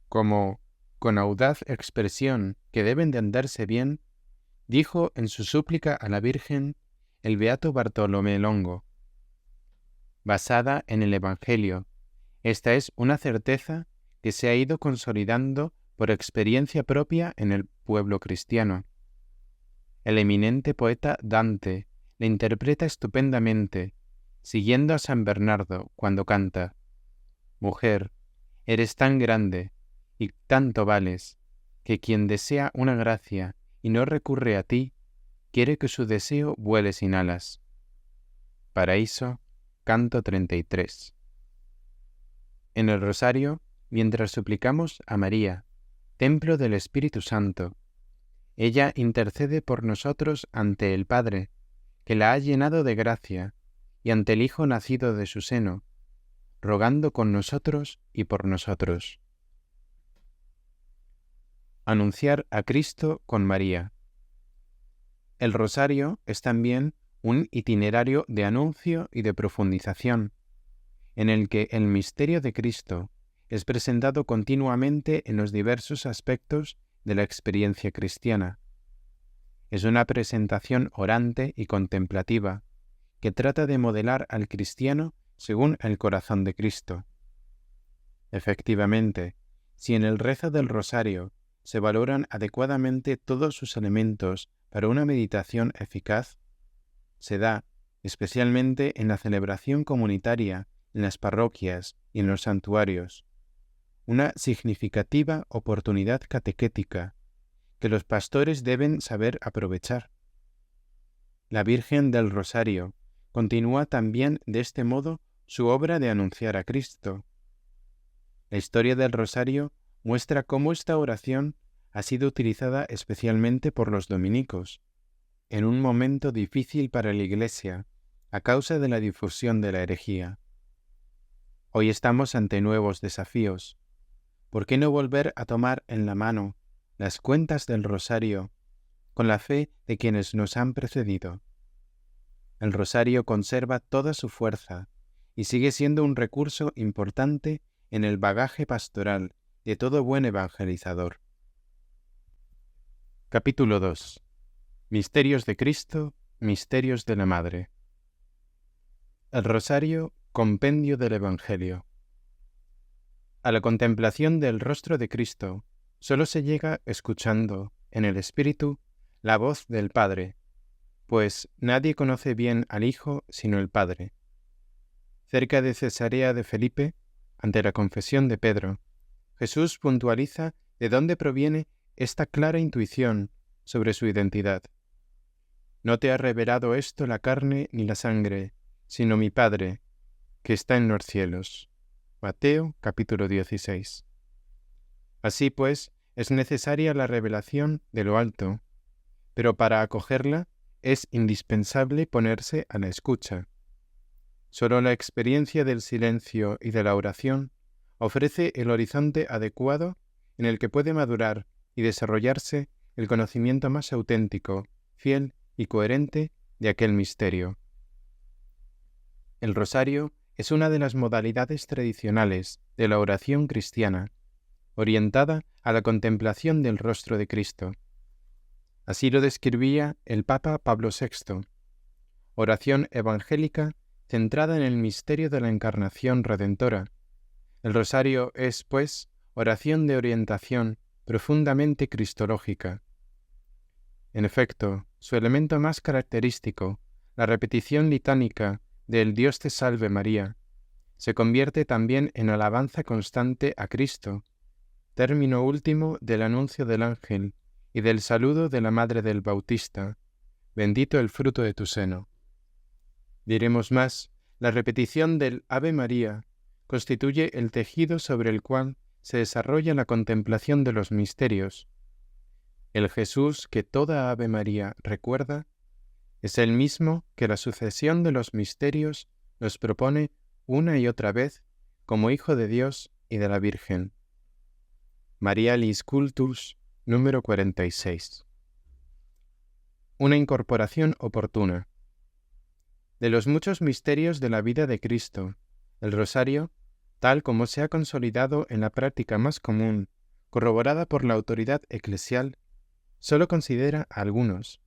como, con audaz expresión que deben de andarse bien, dijo en su súplica a la Virgen el beato Bartolomé Longo. Basada en el Evangelio, esta es una certeza que se ha ido consolidando por experiencia propia en el pueblo cristiano. El eminente poeta Dante la interpreta estupendamente, siguiendo a San Bernardo cuando canta: «Mujer, eres tan grande y tanto vales, que quien desea una gracia y no recurre a ti, quiere que su deseo vuele sin alas». Paraíso, canto 33. En el rosario, mientras suplicamos a María, templo del Espíritu Santo, ella intercede por nosotros ante el Padre, que la ha llenado de gracia, y ante el Hijo nacido de su seno, rogando con nosotros y por nosotros. Anunciar a Cristo con María. El rosario es también un itinerario de anuncio y de profundización, en el que el misterio de Cristo es presentado continuamente en los diversos aspectos de la experiencia cristiana. Es una presentación orante y contemplativa, que trata de modelar al cristiano según el corazón de Cristo. Efectivamente, si en el rezo del rosario se valoran adecuadamente todos sus elementos para una meditación eficaz, se da, especialmente en la celebración comunitaria, en las parroquias y en los santuarios, una significativa oportunidad catequética que los pastores deben saber aprovechar. La Virgen del Rosario continúa también de este modo su obra de anunciar a Cristo. La historia del Rosario muestra cómo esta oración ha sido utilizada especialmente por los dominicos, en un momento difícil para la Iglesia, a causa de la difusión de la herejía. Hoy estamos ante nuevos desafíos. ¿Por qué no volver a tomar en la mano las cuentas del Rosario con la fe de quienes nos han precedido? El Rosario conserva toda su fuerza y sigue siendo un recurso importante en el bagaje pastoral de todo buen evangelizador. Capítulo 2. Misterios de Cristo, misterios de la Madre. El Rosario, compendio del Evangelio. A la contemplación del rostro de Cristo solo se llega escuchando, en el Espíritu, la voz del Padre, pues nadie conoce bien al Hijo sino el Padre. Cerca de Cesarea de Felipe, ante la confesión de Pedro, Jesús puntualiza de dónde proviene esta clara intuición sobre su identidad. No te ha revelado esto la carne ni la sangre, sino mi Padre, que está en los cielos. Mateo, capítulo 16. Así pues, es necesaria la revelación de lo alto, pero para acogerla es indispensable ponerse a la escucha. Solo la experiencia del silencio y de la oración ofrece el horizonte adecuado en el que puede madurar y desarrollarse el conocimiento más auténtico, fiel y coherente de aquel misterio. El rosario es una de las modalidades tradicionales de la oración cristiana, orientada a la contemplación del rostro de Cristo. Así lo describía el Papa Pablo VI. Oración evangélica centrada en el misterio de la encarnación redentora. El rosario es, pues, oración de orientación profundamente cristológica. En efecto, su elemento más característico, la repetición litánica del Dios te salve María, se convierte también en alabanza constante a Cristo, término último del anuncio del ángel y del saludo de la Madre del Bautista: bendito el fruto de tu seno. Diremos más, la repetición del Ave María constituye el tejido sobre el cual se desarrolla la contemplación de los misterios. El Jesús que toda Ave María recuerda es el mismo que la sucesión de los misterios nos propone una y otra vez como Hijo de Dios y de la Virgen. Marialis Cultus, número 46. Una incorporación oportuna. De los muchos misterios de la vida de Cristo, el rosario, tal como se ha consolidado en la práctica más común, corroborada por la autoridad eclesial, solo considera algunos.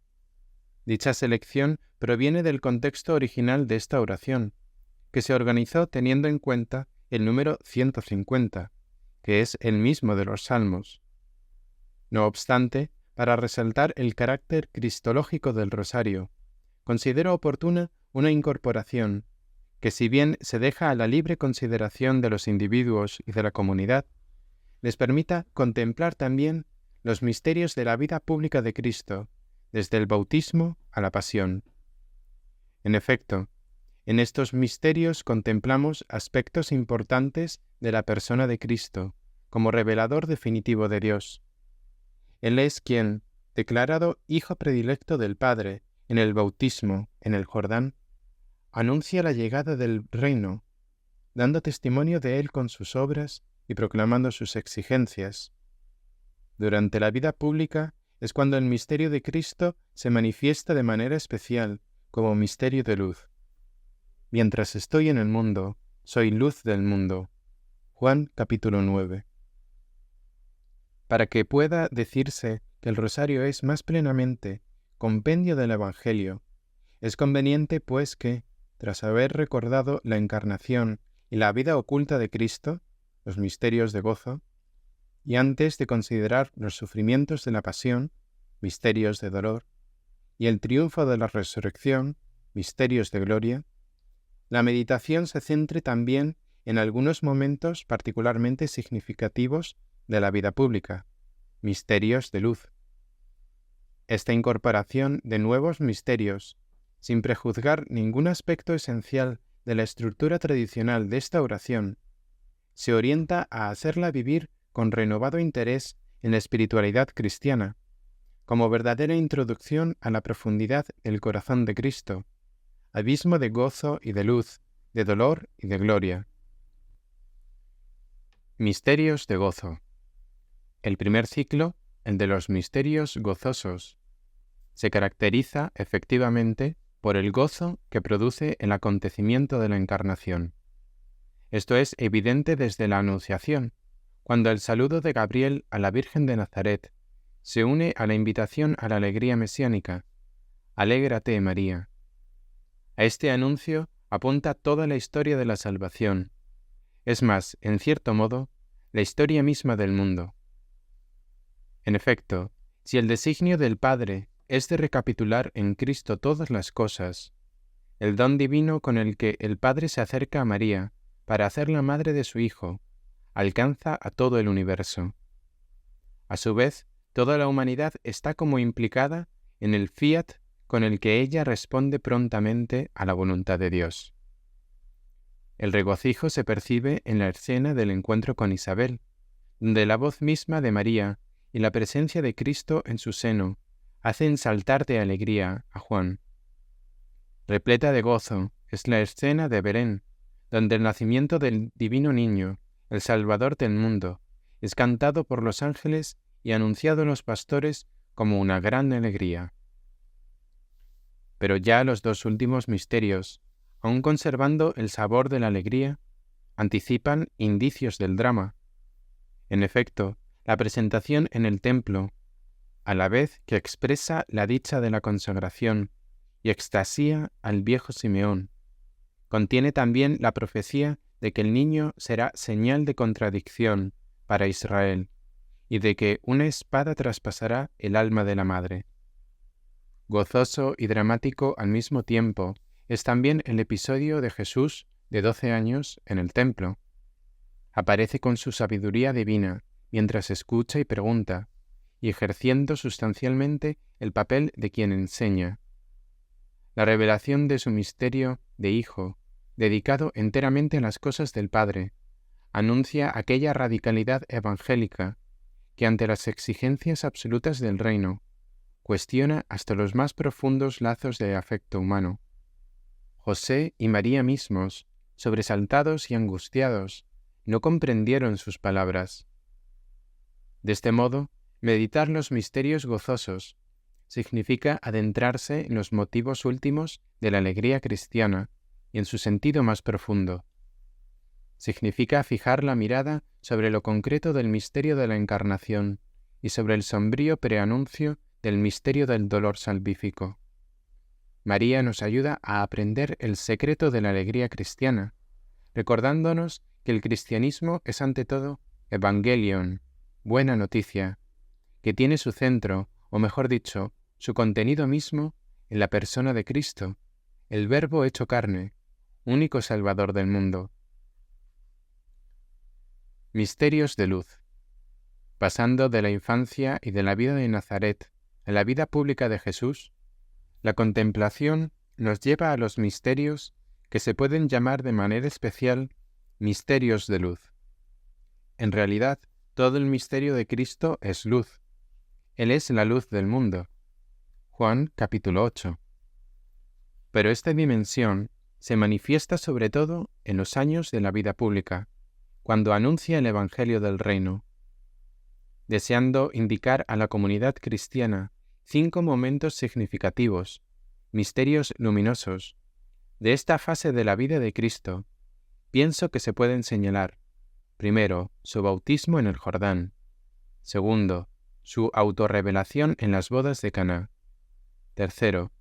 Dicha selección proviene del contexto original de esta oración, que se organizó teniendo en cuenta el número 150, que es el mismo de los Salmos. No obstante, para resaltar el carácter cristológico del rosario, considero oportuna una incorporación, que si bien se deja a la libre consideración de los individuos y de la comunidad, les permita contemplar también los misterios de la vida pública de Cristo, desde el bautismo a la pasión. En efecto, en estos misterios contemplamos aspectos importantes de la persona de Cristo, como revelador definitivo de Dios. Él es quien, declarado Hijo predilecto del Padre en el bautismo en el Jordán, anuncia la llegada del reino, dando testimonio de él con sus obras y proclamando sus exigencias. Durante la vida pública es cuando el misterio de Cristo se manifiesta de manera especial como misterio de luz. Mientras estoy en el mundo, soy luz del mundo. Juan capítulo 9. Para que pueda decirse que el rosario es más plenamente compendio del Evangelio, es conveniente pues que, tras haber recordado la encarnación y la vida oculta de Cristo, los misterios de gozo, y antes de considerar los sufrimientos de la pasión, misterios de dolor, y el triunfo de la resurrección, misterios de gloria, la meditación se centre también en algunos momentos particularmente significativos de la vida pública, misterios de luz. Esta incorporación de nuevos misterios, sin prejuzgar ningún aspecto esencial de la estructura tradicional de esta oración, se orienta a hacerla vivir con renovado interés en la espiritualidad cristiana, como verdadera introducción a la profundidad del corazón de Cristo, abismo de gozo y de luz, de dolor y de gloria. Misterios de gozo. El primer ciclo, el de los misterios gozosos, se caracteriza efectivamente por el gozo que produce el acontecimiento de la Encarnación. Esto es evidente desde la Anunciación, cuando el saludo de Gabriel a la Virgen de Nazaret se une a la invitación a la alegría mesiánica, «Alégrate, María». A este anuncio apunta toda la historia de la salvación, es más, en cierto modo, la historia misma del mundo. En efecto, si el designio del Padre es de recapitular en Cristo todas las cosas, el don divino con el que el Padre se acerca a María para hacerla madre de su Hijo, alcanza a todo el universo. A su vez, toda la humanidad está como implicada en el fiat con el que ella responde prontamente a la voluntad de Dios. El regocijo se percibe en la escena del encuentro con Isabel, donde la voz misma de María y la presencia de Cristo en su seno hacen saltar de alegría a Juan. Repleta de gozo es la escena de Belén, donde el nacimiento del divino niño, el Salvador del mundo, es cantado por los ángeles y anunciado a los pastores como una gran alegría. Pero ya los dos últimos misterios, aun conservando el sabor de la alegría, anticipan indicios del drama. En efecto, la presentación en el templo, a la vez que expresa la dicha de la consagración y extasía al viejo Simeón, contiene también la profecía de que el niño será señal de contradicción para Israel y de que una espada traspasará el alma de la madre. Gozoso y dramático al mismo tiempo es también el episodio de Jesús de 12 años en el templo. Aparece con su sabiduría divina mientras escucha y pregunta, y ejerciendo sustancialmente el papel de quien enseña. La revelación de su misterio de Hijo, dedicado enteramente a las cosas del Padre, anuncia aquella radicalidad evangélica que ante las exigencias absolutas del reino cuestiona hasta los más profundos lazos de afecto humano. José y María mismos, sobresaltados y angustiados, no comprendieron sus palabras. De este modo, meditar los misterios gozosos significa adentrarse en los motivos últimos de la alegría cristiana y en su sentido más profundo. Significa fijar la mirada sobre lo concreto del misterio de la Encarnación y sobre el sombrío preanuncio del misterio del dolor salvífico. María nos ayuda a aprender el secreto de la alegría cristiana, recordándonos que el cristianismo es ante todo Evangelion, buena noticia, que tiene su centro, o mejor dicho, su contenido mismo en la persona de Cristo, el Verbo hecho carne, único Salvador del mundo. Misterios de luz. Pasando de la infancia y de la vida de Nazaret a la vida pública de Jesús, la contemplación nos lleva a los misterios que se pueden llamar de manera especial misterios de luz. En realidad, todo el misterio de Cristo es luz. Él es la luz del mundo. Juan capítulo 8. Pero esta dimensión se manifiesta sobre todo en los años de la vida pública, cuando anuncia el Evangelio del Reino, deseando indicar a la comunidad cristiana 5 momentos significativos, misterios luminosos, de esta fase de la vida de Cristo. Pienso que se pueden señalar: primero, su bautismo en el Jordán; segundo, su autorrevelación en las bodas de Caná; tercero,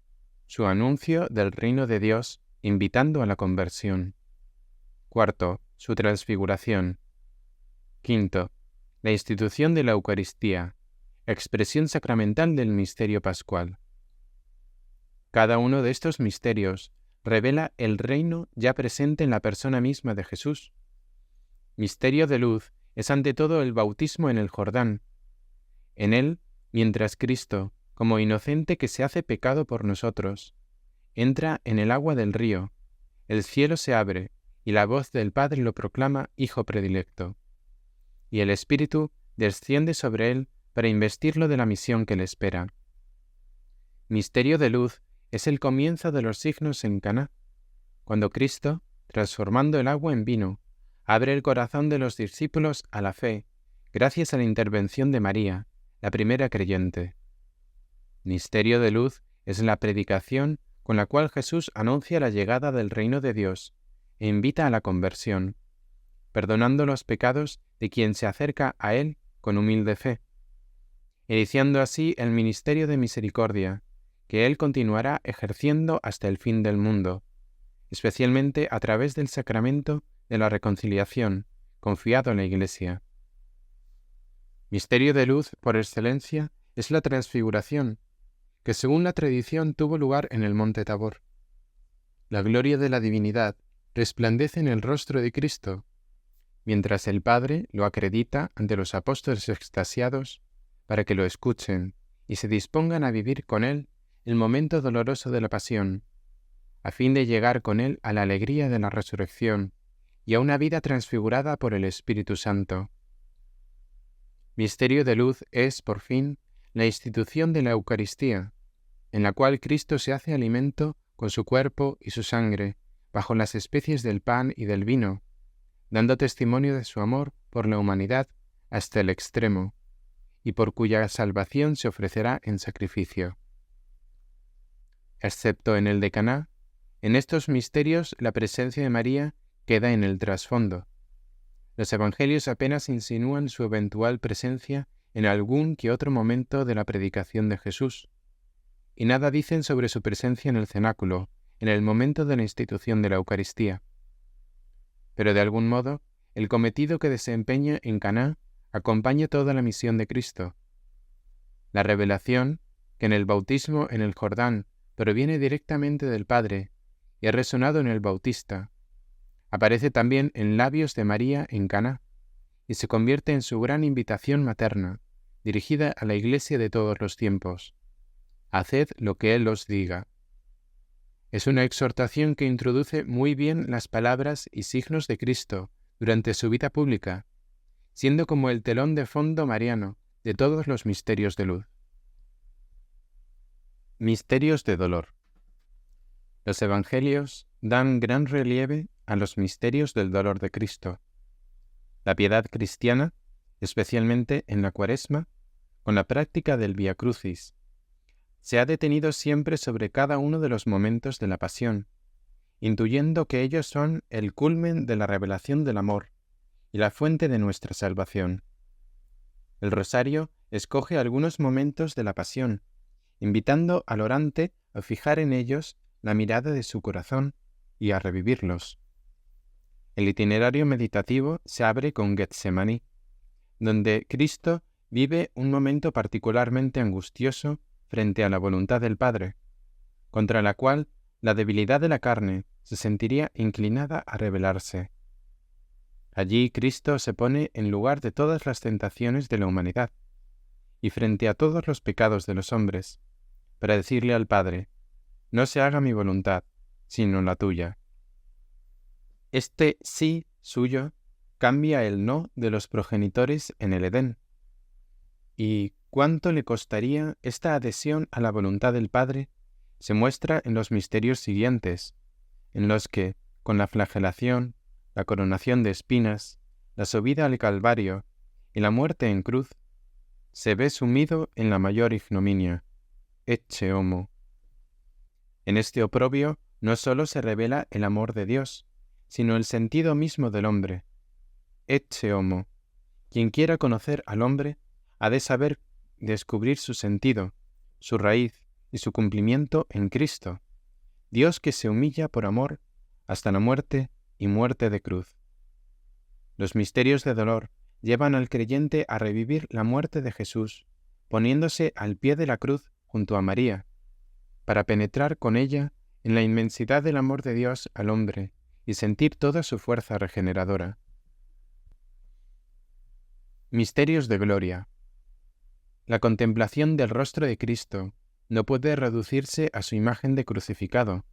su anuncio del reino de Dios invitando a la conversión; cuarto, su transfiguración; quinto, la institución de la Eucaristía, expresión sacramental del misterio pascual. Cada uno de estos misterios revela el reino ya presente en la persona misma de Jesús. Misterio de luz es ante todo el bautismo en el Jordán. En él, mientras Cristo, como inocente que se hace pecado por nosotros, entra en el agua del río, el cielo se abre y la voz del Padre lo proclama Hijo predilecto, y el Espíritu desciende sobre él para investirlo de la misión que le espera. Misterio de luz es el comienzo de los signos en Caná, cuando Cristo, transformando el agua en vino, abre el corazón de los discípulos a la fe, gracias a la intervención de María, la primera creyente. Misterio de luz es la predicación con la cual Jesús anuncia la llegada del reino de Dios e invita a la conversión, perdonando los pecados de quien se acerca a Él con humilde fe, iniciando así el ministerio de misericordia, que Él continuará ejerciendo hasta el fin del mundo, especialmente a través del sacramento de la reconciliación, confiado en la Iglesia. Misterio de luz, por excelencia, es la transfiguración, que según la tradición tuvo lugar en el monte Tabor. La gloria de la divinidad resplandece en el rostro de Cristo, mientras el Padre lo acredita ante los apóstoles extasiados para que lo escuchen y se dispongan a vivir con Él el momento doloroso de la pasión, a fin de llegar con Él a la alegría de la resurrección y a una vida transfigurada por el Espíritu Santo. Misterio de luz es, por fin, la institución de la Eucaristía, en la cual Cristo se hace alimento con su cuerpo y su sangre, bajo las especies del pan y del vino, dando testimonio de su amor por la humanidad hasta el extremo, y por cuya salvación se ofrecerá en sacrificio. Excepto en el de Caná, en estos misterios la presencia de María queda en el trasfondo. Los evangelios apenas insinúan su eventual presencia en algún que otro momento de la predicación de Jesús, y nada dicen sobre su presencia en el cenáculo, en el momento de la institución de la Eucaristía. Pero de algún modo, el cometido que desempeña en Caná acompaña toda la misión de Cristo. La revelación, que en el bautismo en el Jordán proviene directamente del Padre y ha resonado en el Bautista, aparece también en labios de María en Caná y se convierte en su gran invitación materna, dirigida a la Iglesia de todos los tiempos. Haced lo que Él os diga. Es una exhortación que introduce muy bien las palabras y signos de Cristo durante su vida pública, siendo como el telón de fondo mariano de todos los misterios de luz. Misterios de dolor. Los evangelios dan gran relieve a los misterios del dolor de Cristo. La piedad cristiana, especialmente en la Cuaresma, con la práctica del Vía Crucis, se ha detenido siempre sobre cada uno de los momentos de la pasión, intuyendo que ellos son el culmen de la revelación del amor y la fuente de nuestra salvación. El rosario escoge algunos momentos de la pasión, invitando al orante a fijar en ellos la mirada de su corazón y a revivirlos. El itinerario meditativo se abre con Getsemaní, donde Cristo vive un momento particularmente angustioso frente a la voluntad del Padre, contra la cual la debilidad de la carne se sentiría inclinada a rebelarse. Allí Cristo se pone en lugar de todas las tentaciones de la humanidad y frente a todos los pecados de los hombres, para decirle al Padre: no se haga mi voluntad, sino la tuya. Este sí suyo cambia el no de los progenitores en el Edén. ¿Y cuánto le costaría esta adhesión a la voluntad del Padre? Se muestra en los misterios siguientes, en los que, con la flagelación, la coronación de espinas, la subida al Calvario y la muerte en cruz, se ve sumido en la mayor ignominia, ecce homo. En este oprobio no sólo se revela el amor de Dios, sino el sentido mismo del hombre, ecce homo. Quien quiera conocer al hombre ha de saber descubrir su sentido, su raíz y su cumplimiento en Cristo, Dios que se humilla por amor hasta la muerte y muerte de cruz. Los misterios de dolor llevan al creyente a revivir la muerte de Jesús, poniéndose al pie de la cruz junto a María, para penetrar con ella en la inmensidad del amor de Dios al hombre y sentir toda su fuerza regeneradora. Misterios de gloria. La contemplación del rostro de Cristo no puede reducirse a su imagen de crucificado.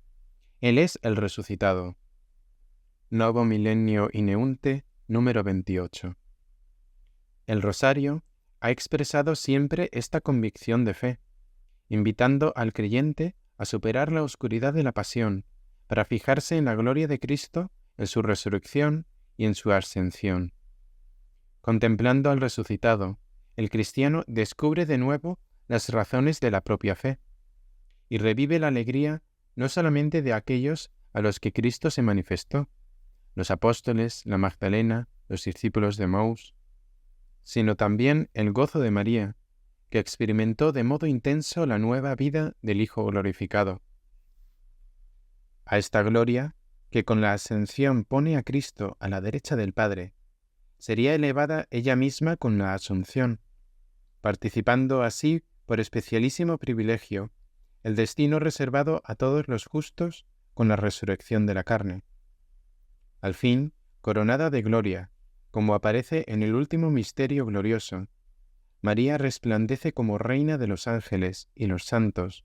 Él es el resucitado. Novo Millennio Ineunte, número 28. El rosario ha expresado siempre esta convicción de fe, invitando al creyente a superar la oscuridad de la pasión para fijarse en la gloria de Cristo, en su resurrección y en su ascensión. Contemplando al resucitado, el cristiano descubre de nuevo las razones de la propia fe y revive la alegría no solamente de aquellos a los que Cristo se manifestó, los apóstoles, la Magdalena, los discípulos de Emaús, sino también el gozo de María, que experimentó de modo intenso la nueva vida del Hijo glorificado. A esta gloria, que con la ascensión pone a Cristo a la derecha del Padre, sería elevada ella misma con la Asunción, participando así, por especialísimo privilegio, el destino reservado a todos los justos con la resurrección de la carne. Al fin, coronada de gloria, como aparece en el último misterio glorioso, María resplandece como reina de los ángeles y los santos,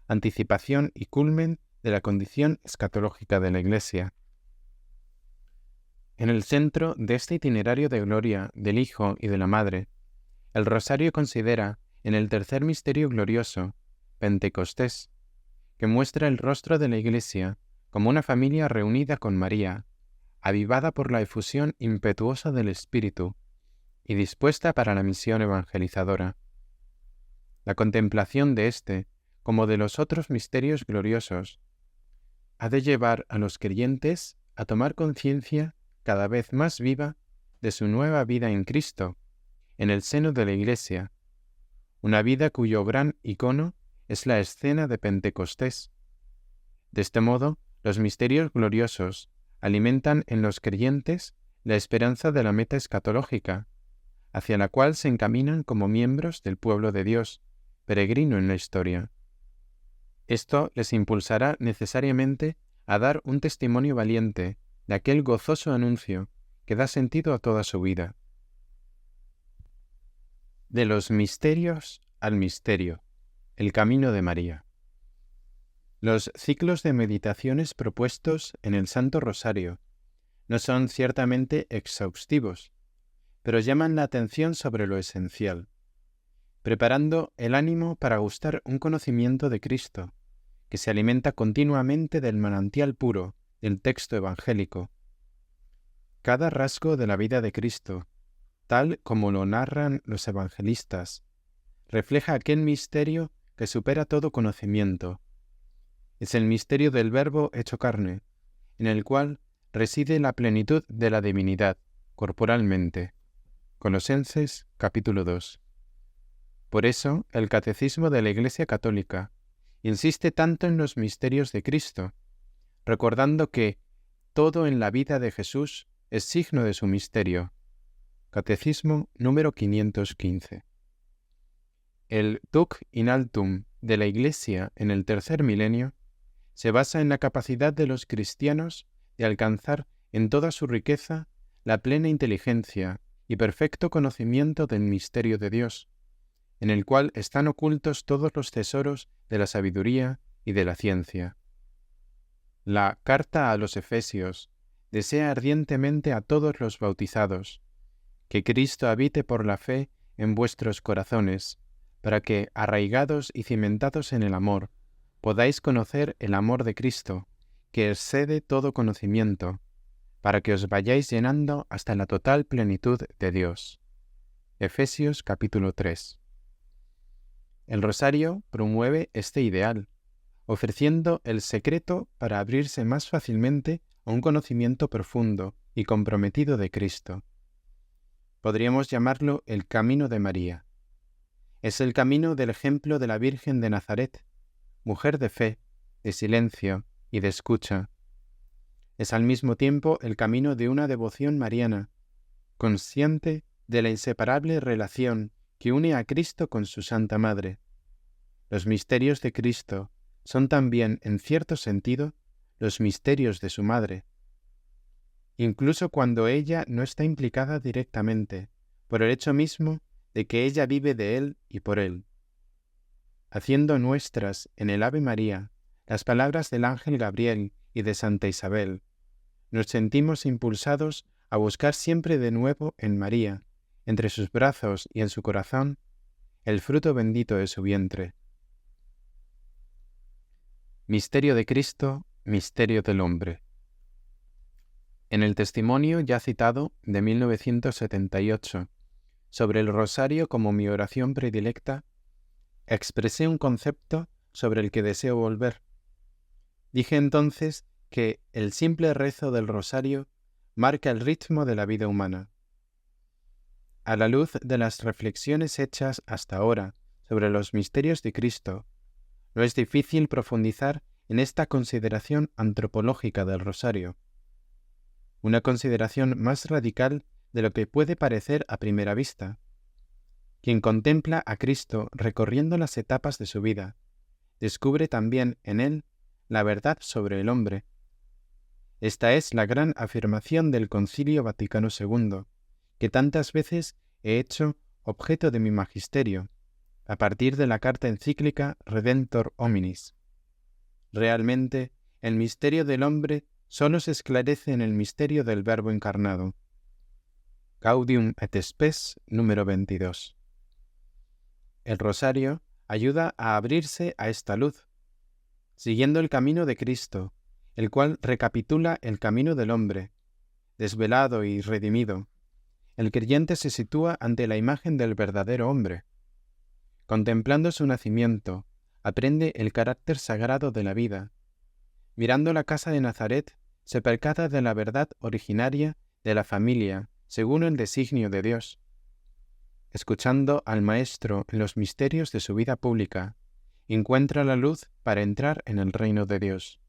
anticipación y culmen de la condición escatológica de la Iglesia. En el centro de este itinerario de gloria del Hijo y de la Madre, el rosario considera, en el tercer misterio glorioso, Pentecostés, que muestra el rostro de la Iglesia como una familia reunida con María, avivada por la efusión impetuosa del Espíritu y dispuesta para la misión evangelizadora. La contemplación de este, como de los otros misterios gloriosos, ha de llevar a los creyentes a tomar conciencia cada vez más viva de su nueva vida en Cristo, en el seno de la Iglesia, una vida cuyo gran icono es la escena de Pentecostés. De este modo, los misterios gloriosos alimentan en los creyentes la esperanza de la meta escatológica, hacia la cual se encaminan como miembros del pueblo de Dios, peregrino en la historia. Esto les impulsará necesariamente a dar un testimonio valiente de aquel gozoso anuncio que da sentido a toda su vida. De los misterios al misterio, el camino de María. Los ciclos de meditaciones propuestos en el Santo Rosario No son ciertamente exhaustivos, pero llaman la atención sobre lo esencial, preparando el ánimo para gustar un conocimiento de Cristo, que se alimenta continuamente del manantial puro del texto evangélico. Cada rasgo de la vida de Cristo, tal como lo narran los evangelistas, refleja aquel misterio que supera todo conocimiento. Es el misterio del Verbo hecho carne, en el cual reside la plenitud de la divinidad, corporalmente. Colosenses capítulo 2. Por eso, el Catecismo de la Iglesia Católica insiste tanto en los misterios de Cristo, recordando que todo en la vida de Jesús es signo de su misterio. Catecismo número 515. El Duc in altum de la Iglesia en el tercer milenio se basa en la capacidad de los cristianos de alcanzar en toda su riqueza la plena inteligencia y perfecto conocimiento del misterio de Dios, en el cual están ocultos todos los tesoros de la sabiduría y de la ciencia. La carta a los Efesios desea ardientemente a todos los bautizados, que Cristo habite por la fe en vuestros corazones, para que, arraigados y cimentados en el amor, podáis conocer el amor de Cristo, que excede todo conocimiento, para que os vayáis llenando hasta la total plenitud de Dios. Efesios capítulo 3. El rosario promueve este ideal, ofreciendo el secreto para abrirse más fácilmente a un conocimiento profundo y comprometido de Cristo. Podríamos llamarlo el camino de María. Es el camino del ejemplo de la Virgen de Nazaret, mujer de fe, de silencio y de escucha. Es al mismo tiempo el camino de una devoción mariana, consciente de la inseparable relación que une a Cristo con su Santa Madre. Los misterios de Cristo son también, en cierto sentido, los misterios de su Madre, incluso cuando ella no está implicada directamente, por el hecho mismo de que ella vive de Él y por Él. Haciendo nuestras en el Ave María las palabras del ángel Gabriel y de Santa Isabel, nos sentimos impulsados a buscar siempre de nuevo en María, entre sus brazos y en su corazón, el fruto bendito de su vientre. Misterio de Cristo, misterio del hombre. En el testimonio ya citado de 1978, sobre el rosario como mi oración predilecta, expresé un concepto sobre el que deseo volver. Dije entonces que el simple rezo del rosario marca el ritmo de la vida humana. A la luz de las reflexiones hechas hasta ahora sobre los misterios de Cristo, no es difícil profundizar en esta consideración antropológica del rosario, una consideración más radical de lo que puede parecer a primera vista. Quien contempla a Cristo recorriendo las etapas de su vida, descubre también en él la verdad sobre el hombre. Esta es la gran afirmación del Concilio Vaticano II, que tantas veces he hecho objeto de mi magisterio, a partir de la carta encíclica Redemptor Hominis. Realmente, el misterio del hombre solo se esclarece en el misterio del Verbo encarnado. Gaudium et Spes, número 22. El rosario ayuda a abrirse a esta luz, siguiendo el camino de Cristo, el cual recapitula el camino del hombre, desvelado y redimido. El creyente se sitúa ante la imagen del verdadero hombre. Contemplando su nacimiento, aprende el carácter sagrado de la vida. Mirando la casa de Nazaret, se percata de la verdad originaria de la familia, según el designio de Dios. Escuchando al Maestro en los misterios de su vida pública, encuentra la luz para entrar en el reino de Dios.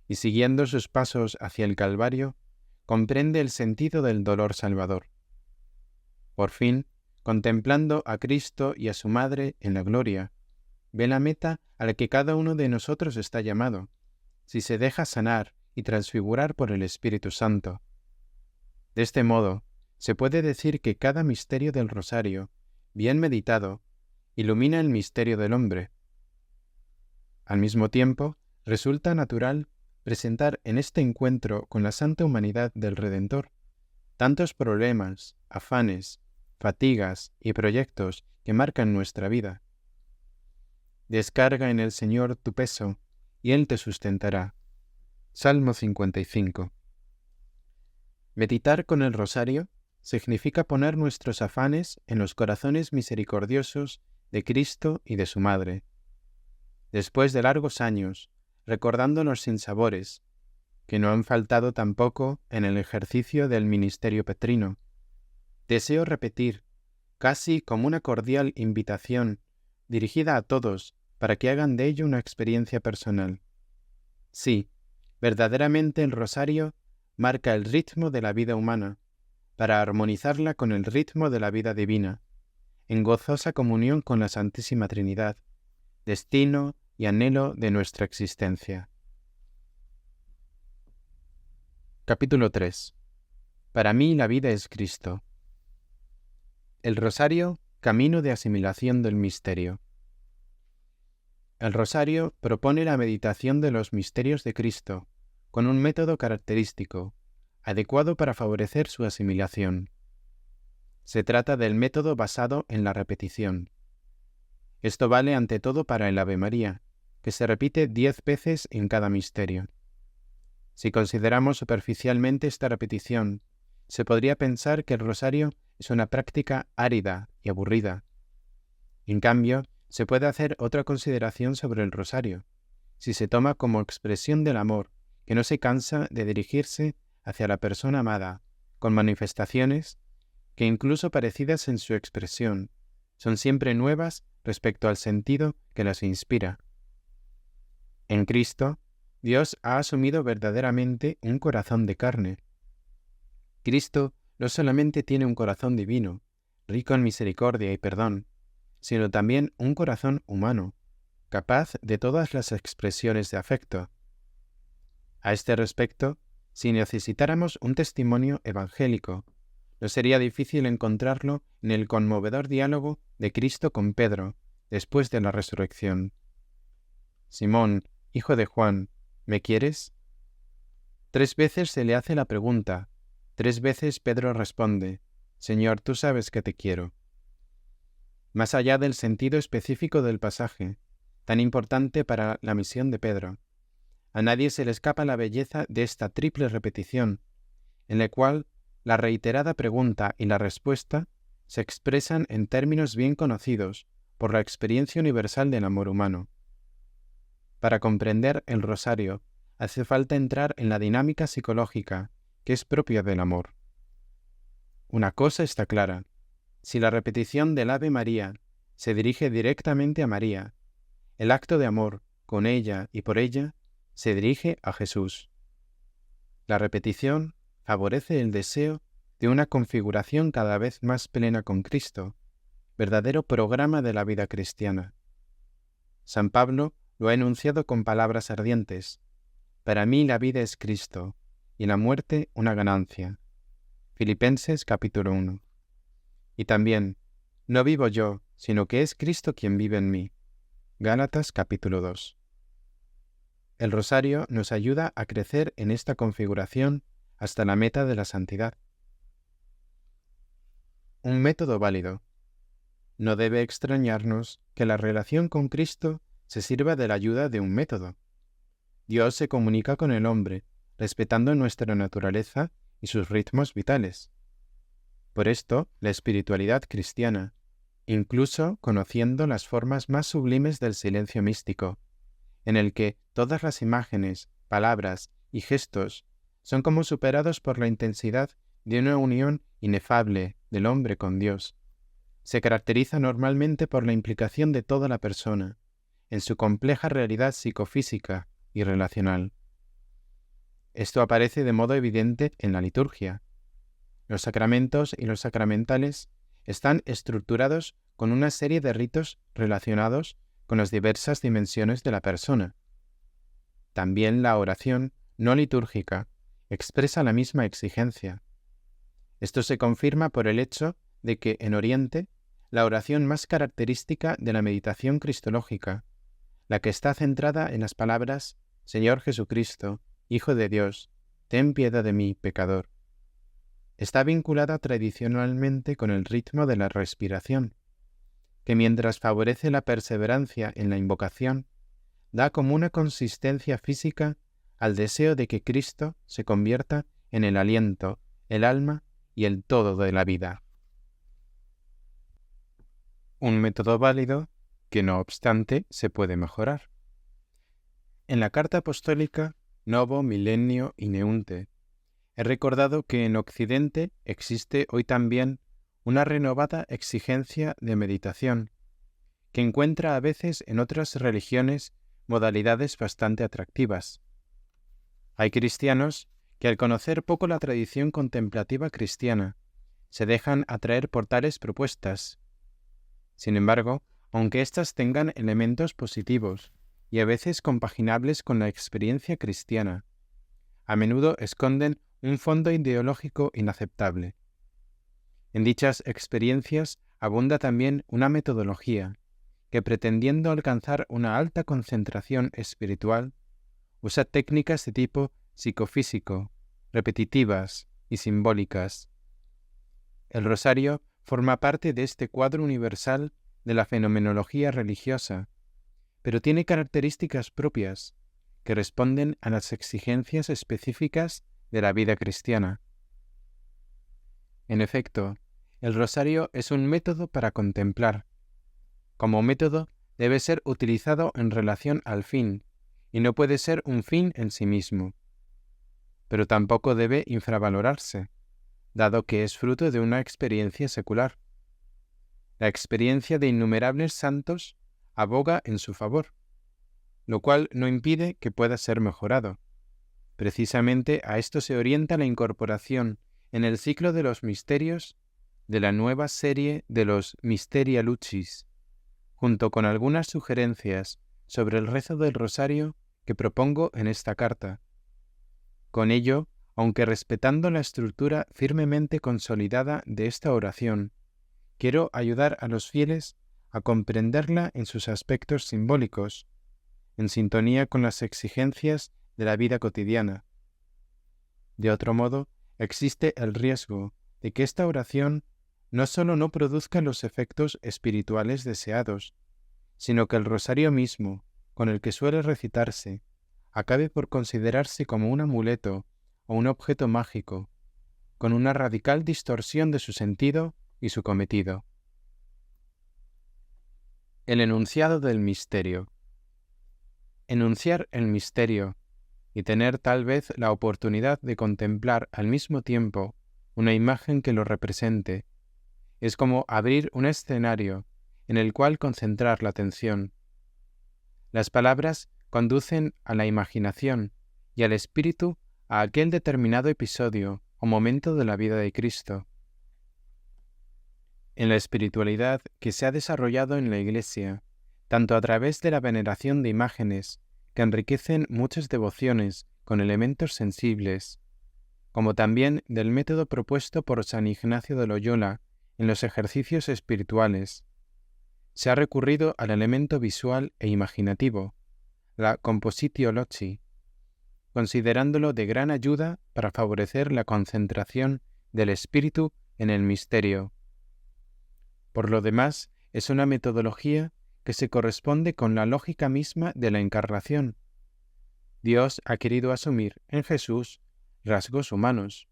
Y siguiendo sus pasos hacia el Calvario, comprende el sentido del dolor salvador. Por fin, contemplando a Cristo y a su Madre en la gloria, ve la meta a la que cada uno de nosotros está llamado, si se deja sanar y transfigurar por el Espíritu Santo. De este modo, se puede decir que cada misterio del rosario, bien meditado, ilumina el misterio del hombre. Al mismo tiempo, resulta natural presentar en este encuentro con la santa humanidad del Redentor tantos problemas, afanes, fatigas y proyectos que marcan nuestra vida. Descarga en el Señor tu peso, y Él te sustentará. Salmo 55. Meditar con el rosario significa poner nuestros afanes en los corazones misericordiosos de Cristo y de su Madre. Después de largos años, recordando los sinsabores, que no han faltado tampoco en el ejercicio del ministerio petrino, deseo repetir, casi como una cordial invitación dirigida a todos para que hagan de ello una experiencia personal. Sí, verdaderamente el rosario marca el ritmo de la vida humana, para armonizarla con el ritmo de la vida divina, en gozosa comunión con la Santísima Trinidad, destino y anhelo de nuestra existencia. Capítulo 3. Para mí la vida es Cristo. El rosario, camino de asimilación del misterio. El rosario propone la meditación de los misterios de Cristo, con un método característico, adecuado para favorecer su asimilación. Se trata del método basado en la repetición. Esto vale ante todo para el Ave María, que se repite 10 veces en cada misterio. Si consideramos superficialmente esta repetición, se podría pensar que el rosario es una práctica árida y aburrida. En cambio, se puede hacer otra consideración sobre el rosario, si se toma como expresión del amor, que no se cansa de dirigirse hacia la persona amada, con manifestaciones que incluso parecidas en su expresión, son siempre nuevas respecto al sentido que las inspira. En Cristo, Dios ha asumido verdaderamente un corazón de carne. Cristo no solamente tiene un corazón divino, rico en misericordia y perdón, sino también un corazón humano, capaz de todas las expresiones de afecto. A este respecto, si necesitáramos un testimonio evangélico, no sería difícil encontrarlo en el conmovedor diálogo de Cristo con Pedro, después de la resurrección. Simón, hijo de Juan, ¿me quieres? 3 veces se le hace la pregunta, 3 veces Pedro responde, Señor, tú sabes que te quiero. Más allá del sentido específico del pasaje, tan importante para la misión de Pedro, a nadie se le escapa la belleza de esta triple repetición, en la cual la reiterada pregunta y la respuesta se expresan en términos bien conocidos por la experiencia universal del amor humano. Para comprender el rosario, hace falta entrar en la dinámica psicológica que es propia del amor. Una cosa está clara: si la repetición del Ave María se dirige directamente a María, el acto de amor con ella y por ella se dirige a Jesús. La repetición favorece el deseo de una configuración cada vez más plena con Cristo, verdadero programa de la vida cristiana. San Pablo lo ha enunciado con palabras ardientes: para mí la vida es Cristo, y la muerte una ganancia. Filipenses capítulo 1. Y también, no vivo yo, sino que es Cristo quien vive en mí. Gálatas capítulo 2. El rosario nos ayuda a crecer en esta configuración hasta la meta de la santidad. Un método válido. No debe extrañarnos que la relación con Cristo se sirva de la ayuda de un método. Dios se comunica con el hombre, respetando nuestra naturaleza y sus ritmos vitales. Por esto, la espiritualidad cristiana, incluso conociendo las formas más sublimes del silencio místico, en el que todas las imágenes, palabras y gestos son como superados por la intensidad de una unión inefable del hombre con Dios, se caracteriza normalmente por la implicación de toda la persona, en su compleja realidad psicofísica y relacional. Esto aparece de modo evidente en la liturgia. Los sacramentos y los sacramentales están estructurados con una serie de ritos relacionados con las diversas dimensiones de la persona. También la oración no litúrgica expresa la misma exigencia. Esto se confirma por el hecho de que en Oriente, la oración más característica de la meditación cristológica, la que está centrada en las palabras Señor Jesucristo, Hijo de Dios, ten piedad de mí, pecador. Está vinculada tradicionalmente con el ritmo de la respiración, que mientras favorece la perseverancia en la invocación, da como una consistencia física al deseo de que Cristo se convierta en el aliento, el alma y el todo de la vida. Un método válido que, no obstante, se puede mejorar. En la carta apostólica Novo Millennio Ineunte, he recordado que en Occidente existe hoy también una renovada exigencia de meditación, que encuentra a veces en otras religiones modalidades bastante atractivas. Hay cristianos que, al conocer poco la tradición contemplativa cristiana, se dejan atraer por tales propuestas. Sin embargo, aunque éstas tengan elementos positivos y a veces compaginables con la experiencia cristiana, a menudo esconden un fondo ideológico inaceptable. En dichas experiencias abunda también una metodología que, pretendiendo alcanzar una alta concentración espiritual, usa técnicas de tipo psicofísico, repetitivas y simbólicas. El rosario forma parte de este cuadro universal de la fenomenología religiosa, pero tiene características propias que responden a las exigencias específicas de la vida cristiana. En efecto, el rosario es un método para contemplar. Como método, debe ser utilizado en relación al fin, y no puede ser un fin en sí mismo. Pero tampoco debe infravalorarse, dado que es fruto de una experiencia secular. La experiencia de innumerables santos aboga en su favor, lo cual no impide que pueda ser mejorado. Precisamente a esto se orienta la incorporación en el ciclo de los misterios de la nueva serie de los Mysteria Lucis, junto con algunas sugerencias sobre el rezo del rosario que propongo en esta carta. Con ello, aunque respetando la estructura firmemente consolidada de esta oración, quiero ayudar a los fieles a comprenderla en sus aspectos simbólicos, en sintonía con las exigencias de la vida cotidiana. De otro modo, existe el riesgo de que esta oración no solo no produzca los efectos espirituales deseados, sino que el rosario mismo, con el que suele recitarse, acabe por considerarse como un amuleto o un objeto mágico, con una radical distorsión de su sentido y su cometido. El enunciado del misterio. Enunciar el misterio y tener tal vez la oportunidad de contemplar al mismo tiempo una imagen que lo represente, es como abrir un escenario en el cual concentrar la atención. Las palabras conducen a la imaginación y al espíritu a aquel determinado episodio o momento de la vida de Cristo. En la espiritualidad que se ha desarrollado en la Iglesia, tanto a través de la veneración de imágenes que enriquecen muchas devociones con elementos sensibles, como también del método propuesto por San Ignacio de Loyola en los ejercicios espirituales, se ha recurrido al elemento visual e imaginativo, la compositio loci, considerándolo de gran ayuda para favorecer la concentración del espíritu en el misterio. Por lo demás, es una metodología que se corresponde con la lógica misma de la encarnación. Dios ha querido asumir en Jesús rasgos humanos.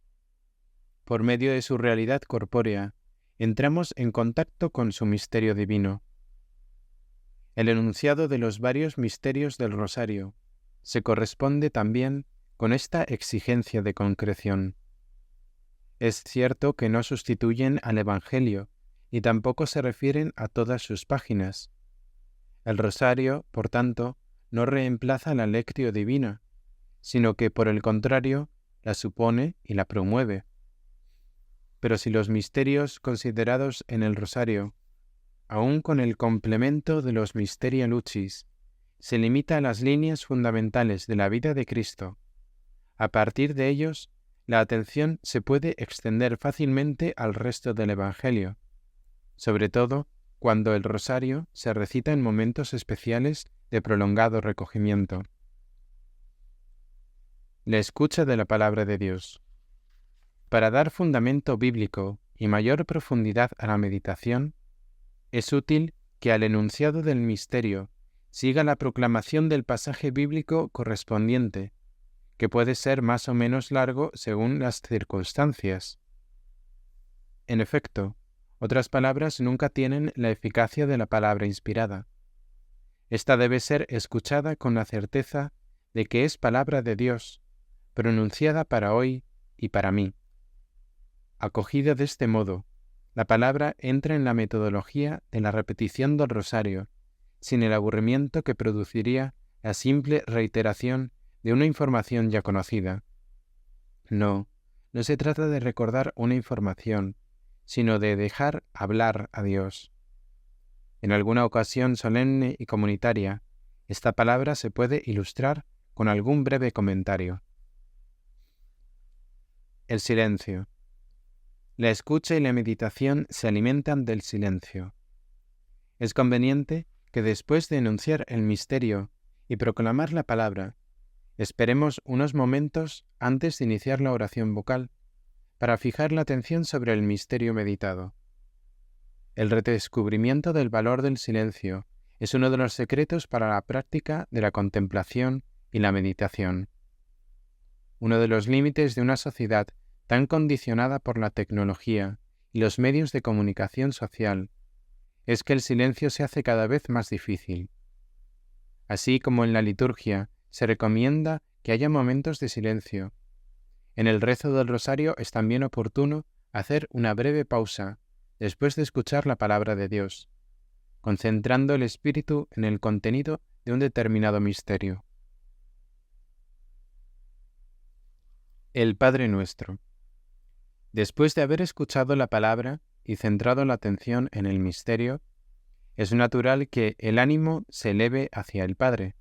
Por medio de su realidad corpórea, entramos en contacto con su misterio divino. El enunciado de los varios misterios del rosario se corresponde también con esta exigencia de concreción. Es cierto que no sustituyen al Evangelio y tampoco se refieren a todas sus páginas. El rosario, por tanto, no reemplaza la lectio divina, sino que, por el contrario, la supone y la promueve. Pero si los misterios considerados en el rosario, aun con el complemento de los Mysteria Lucis, se limita a las líneas fundamentales de la vida de Cristo, a partir de ellos, la atención se puede extender fácilmente al resto del Evangelio, sobre todo cuando el rosario se recita en momentos especiales de prolongado recogimiento. La escucha de la palabra de Dios. Para dar fundamento bíblico y mayor profundidad a la meditación, es útil que al enunciado del misterio siga la proclamación del pasaje bíblico correspondiente, que puede ser más o menos largo según las circunstancias. En efecto, otras palabras nunca tienen la eficacia de la palabra inspirada. Esta debe ser escuchada con la certeza de que es palabra de Dios, pronunciada para hoy y para mí. Acogida de este modo, la palabra entra en la metodología de la repetición del rosario, sin el aburrimiento que produciría la simple reiteración de una información ya conocida. No se trata de recordar una información, sino de dejar hablar a Dios. En alguna ocasión solemne y comunitaria, esta palabra se puede ilustrar con algún breve comentario. El silencio. La escucha y la meditación se alimentan del silencio. Es conveniente que después de enunciar el misterio y proclamar la palabra, esperemos unos momentos antes de iniciar la oración vocal para fijar la atención sobre el misterio meditado. El redescubrimiento del valor del silencio es uno de los secretos para la práctica de la contemplación y la meditación. Uno de los límites de una sociedad tan condicionada por la tecnología y los medios de comunicación social es que el silencio se hace cada vez más difícil. Así como en la liturgia se recomienda que haya momentos de silencio, en el rezo del rosario es también oportuno hacer una breve pausa después de escuchar la palabra de Dios, concentrando el espíritu en el contenido de un determinado misterio. El Padre Nuestro. Después de haber escuchado la palabra y centrado la atención en el misterio, es natural que el ánimo se eleve hacia el Padre.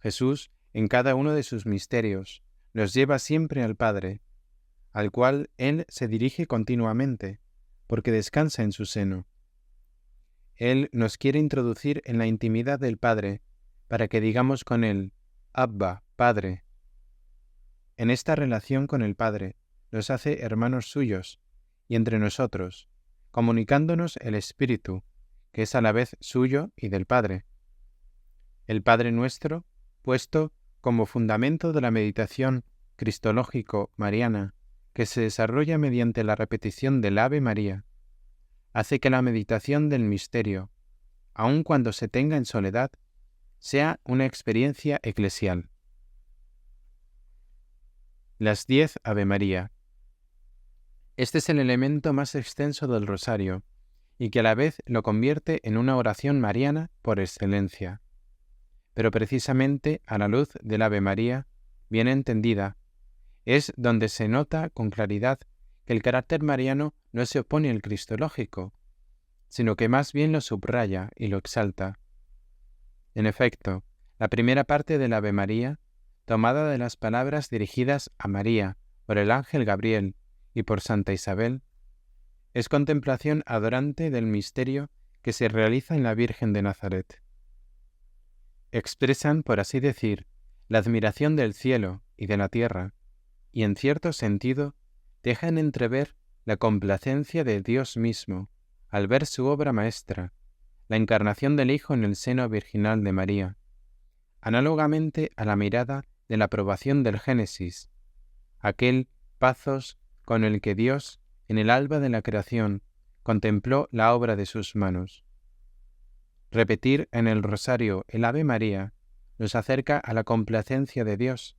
Jesús, en cada uno de sus misterios, nos lleva siempre al Padre, al cual Él se dirige continuamente, porque descansa en su seno. Él nos quiere introducir en la intimidad del Padre, para que digamos con Él, Abba, Padre. En esta relación con el Padre, nos hace hermanos suyos, y entre nosotros, comunicándonos el Espíritu, que es a la vez suyo y del Padre. El Padre Nuestro, puesto como fundamento de la meditación cristológico-mariana, que se desarrolla mediante la repetición del Ave María, hace que la meditación del misterio, aun cuando se tenga en soledad, sea una experiencia eclesial. Las 10 Ave María. Este es el elemento más extenso del rosario, y que a la vez lo convierte en una oración mariana por excelencia. Pero precisamente a la luz del Ave María, bien entendida, es donde se nota con claridad que el carácter mariano no se opone al cristológico, sino que más bien lo subraya y lo exalta. En efecto, la primera parte del Ave María, tomada de las palabras dirigidas a María por el ángel Gabriel y por Santa Isabel, es contemplación adorante del misterio que se realiza en la Virgen de Nazaret. Expresan, por así decir, la admiración del cielo y de la tierra, y en cierto sentido dejan entrever la complacencia de Dios mismo al ver su obra maestra, la encarnación del Hijo en el seno virginal de María, análogamente a la mirada de la aprobación del Génesis, aquel pathos con el que Dios, en el alba de la creación, contempló la obra de sus manos. Repetir en el rosario el Ave María nos acerca a la complacencia de Dios.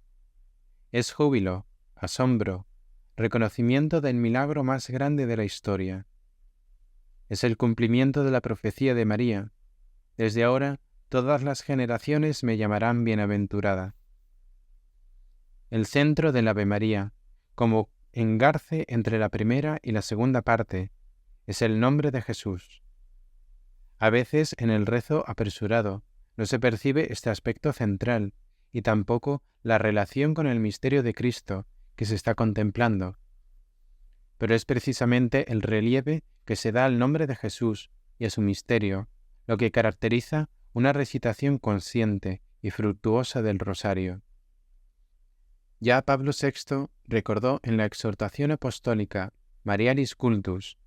Es júbilo, asombro, reconocimiento del milagro más grande de la historia. Es el cumplimiento de la profecía de María. Desde ahora todas las generaciones me llamarán bienaventurada. El centro del Ave María, como engarce entre la primera y la segunda parte, es el nombre de Jesús. A veces en el rezo apresurado no se percibe este aspecto central y tampoco la relación con el misterio de Cristo que se está contemplando. Pero es precisamente el relieve que se da al nombre de Jesús y a su misterio lo que caracteriza una recitación consciente y fructuosa del rosario. Ya Pablo VI recordó en la exhortación apostólica Marialis Cultus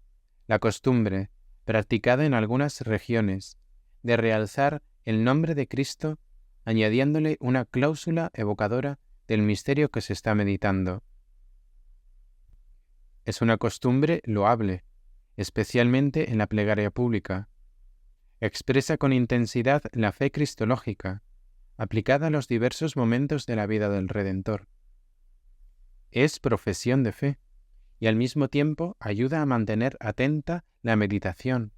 la costumbre, practicada en algunas regiones, de realzar el nombre de Cristo añadiéndole una cláusula evocadora del misterio que se está meditando. Es una costumbre loable, especialmente en la plegaria pública. Expresa con intensidad la fe cristológica, aplicada a los diversos momentos de la vida del Redentor. Es profesión de fe y al mismo tiempo ayuda a mantener atenta la meditación,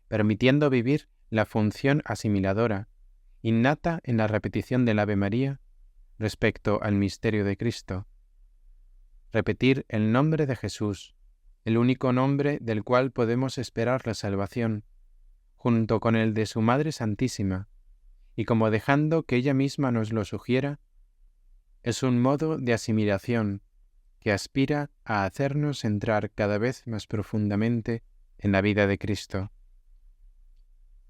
permitiendo vivir la función asimiladora, innata en la repetición del Ave María respecto al misterio de Cristo. Repetir el nombre de Jesús, el único nombre del cual podemos esperar la salvación, junto con el de su Madre Santísima, y como dejando que ella misma nos lo sugiera, es un modo de asimilación que aspira a hacernos entrar cada vez más profundamente en la vida de Cristo.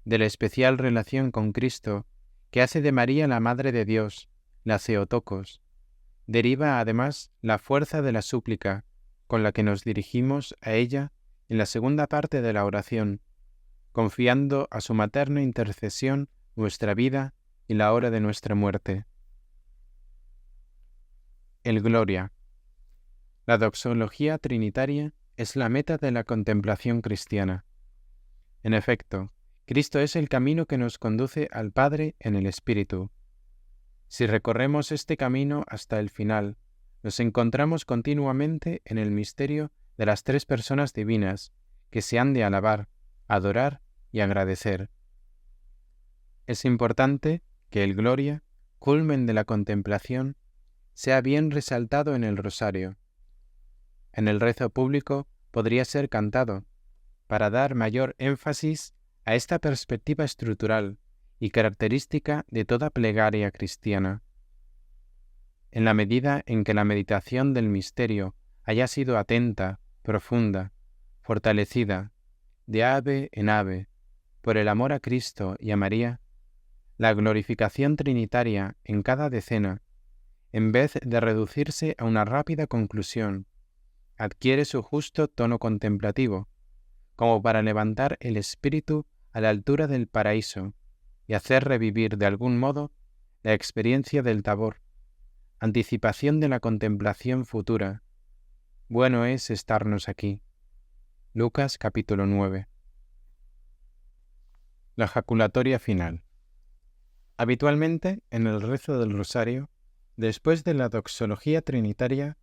De la especial relación con Cristo que hace de María la Madre de Dios, la Theotokos, deriva además la fuerza de la súplica con la que nos dirigimos a ella en la segunda parte de la oración, confiando a su materna intercesión nuestra vida y la hora de nuestra muerte. El Gloria. La doxología trinitaria es la meta de la contemplación cristiana. En efecto, Cristo es el camino que nos conduce al Padre en el Espíritu. Si recorremos este camino hasta el final, nos encontramos continuamente en el misterio de las tres personas divinas que se han de alabar, adorar y agradecer. Es importante que el Gloria, culmen de la contemplación, sea bien resaltado en el rosario. En el rezo público podría ser cantado, para dar mayor énfasis a esta perspectiva estructural y característica de toda plegaria cristiana. En la medida en que la meditación del misterio haya sido atenta, profunda, fortalecida, de ave en ave, por el amor a Cristo y a María, la glorificación trinitaria en cada decena, en vez de reducirse a una rápida conclusión, adquiere su justo tono contemplativo, como para levantar el espíritu a la altura del paraíso y hacer revivir de algún modo la experiencia del Tabor, anticipación de la contemplación futura. Bueno es estarnos aquí. Lucas capítulo 9. La jaculatoria final. Habitualmente, en el rezo del rosario, después de la doxología trinitaria,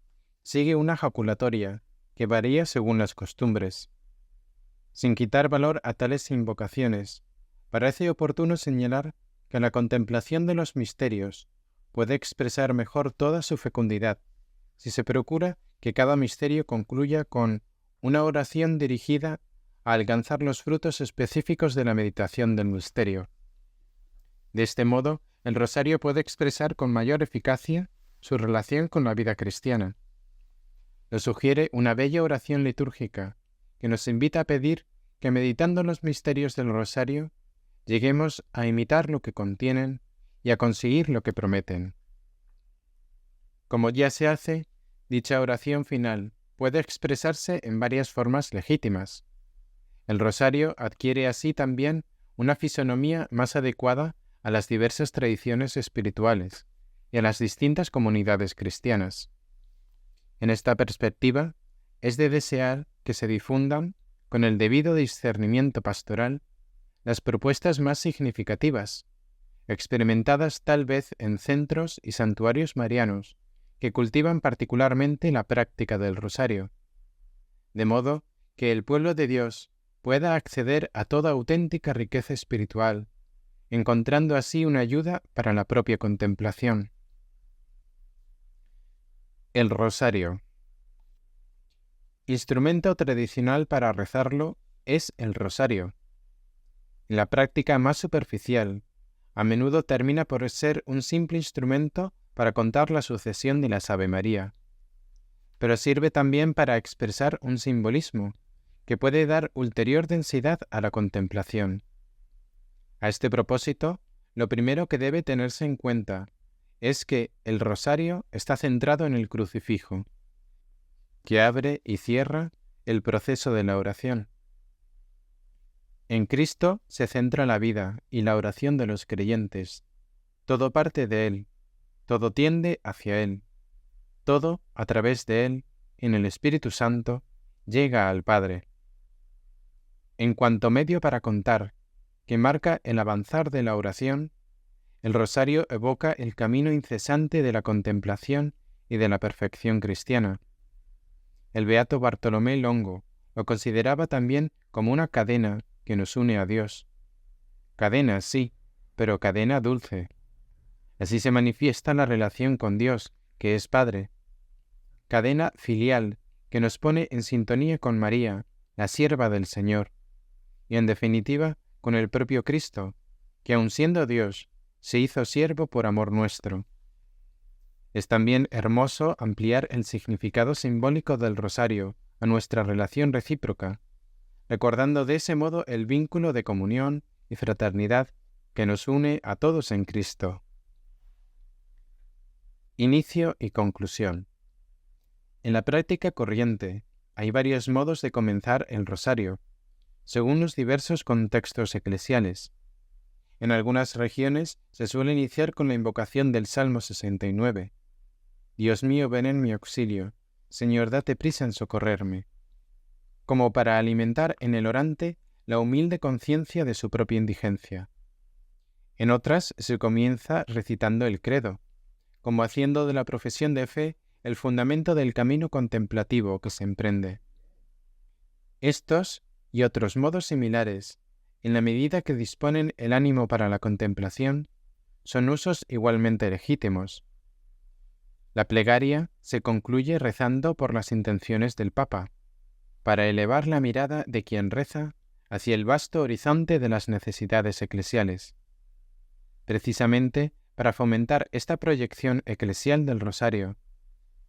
sigue una jaculatoria que varía según las costumbres. Sin quitar valor a tales invocaciones, parece oportuno señalar que la contemplación de los misterios puede expresar mejor toda su fecundidad si se procura que cada misterio concluya con una oración dirigida a alcanzar los frutos específicos de la meditación del misterio. De este modo, el rosario puede expresar con mayor eficacia su relación con la vida cristiana. Lo sugiere una bella oración litúrgica que nos invita a pedir que meditando los misterios del rosario, lleguemos a imitar lo que contienen y a conseguir lo que prometen. Como ya se hace, dicha oración final puede expresarse en varias formas legítimas. El rosario adquiere así también una fisonomía más adecuada a las diversas tradiciones espirituales y a las distintas comunidades cristianas. En esta perspectiva, es de desear que se difundan, con el debido discernimiento pastoral, las propuestas más significativas, experimentadas tal vez en centros y santuarios marianos que cultivan particularmente la práctica del rosario, de modo que el pueblo de Dios pueda acceder a toda auténtica riqueza espiritual, encontrando así una ayuda para la propia contemplación. El rosario. Instrumento tradicional para rezarlo es el rosario. La práctica más superficial a menudo termina por ser un simple instrumento para contar la sucesión de las Ave María, pero sirve también para expresar un simbolismo que puede dar ulterior densidad a la contemplación. A este propósito, lo primero que debe tenerse en cuenta es que el rosario está centrado en el crucifijo, que abre y cierra el proceso de la oración. En Cristo se centra la vida y la oración de los creyentes. Todo parte de Él, todo tiende hacia Él, todo a través de Él, en el Espíritu Santo, llega al Padre. En cuanto medio para contar, que marca el avanzar de la oración, el rosario evoca el camino incesante de la contemplación y de la perfección cristiana. El beato Bartolomé Longo lo consideraba también como una cadena que nos une a Dios. Cadena, sí, pero cadena dulce. Así se manifiesta la relación con Dios, que es Padre. Cadena filial, que nos pone en sintonía con María, la sierva del Señor, y en definitiva con el propio Cristo, que aun siendo Dios, se hizo siervo por amor nuestro. Es también hermoso ampliar el significado simbólico del rosario a nuestra relación recíproca, recordando de ese modo el vínculo de comunión y fraternidad que nos une a todos en Cristo. Inicio y conclusión. En la práctica corriente hay varios modos de comenzar el rosario, según los diversos contextos eclesiales. En algunas regiones se suele iniciar con la invocación del Salmo 69. Dios mío, ven en mi auxilio, Señor, date prisa en socorrerme, como para alimentar en el orante la humilde conciencia de su propia indigencia. En otras se comienza recitando el credo, como haciendo de la profesión de fe el fundamento del camino contemplativo que se emprende. Estos y otros modos similares, en la medida que disponen el ánimo para la contemplación, son usos igualmente legítimos. La plegaria se concluye rezando por las intenciones del Papa, para elevar la mirada de quien reza hacia el vasto horizonte de las necesidades eclesiales. Precisamente para fomentar esta proyección eclesial del rosario,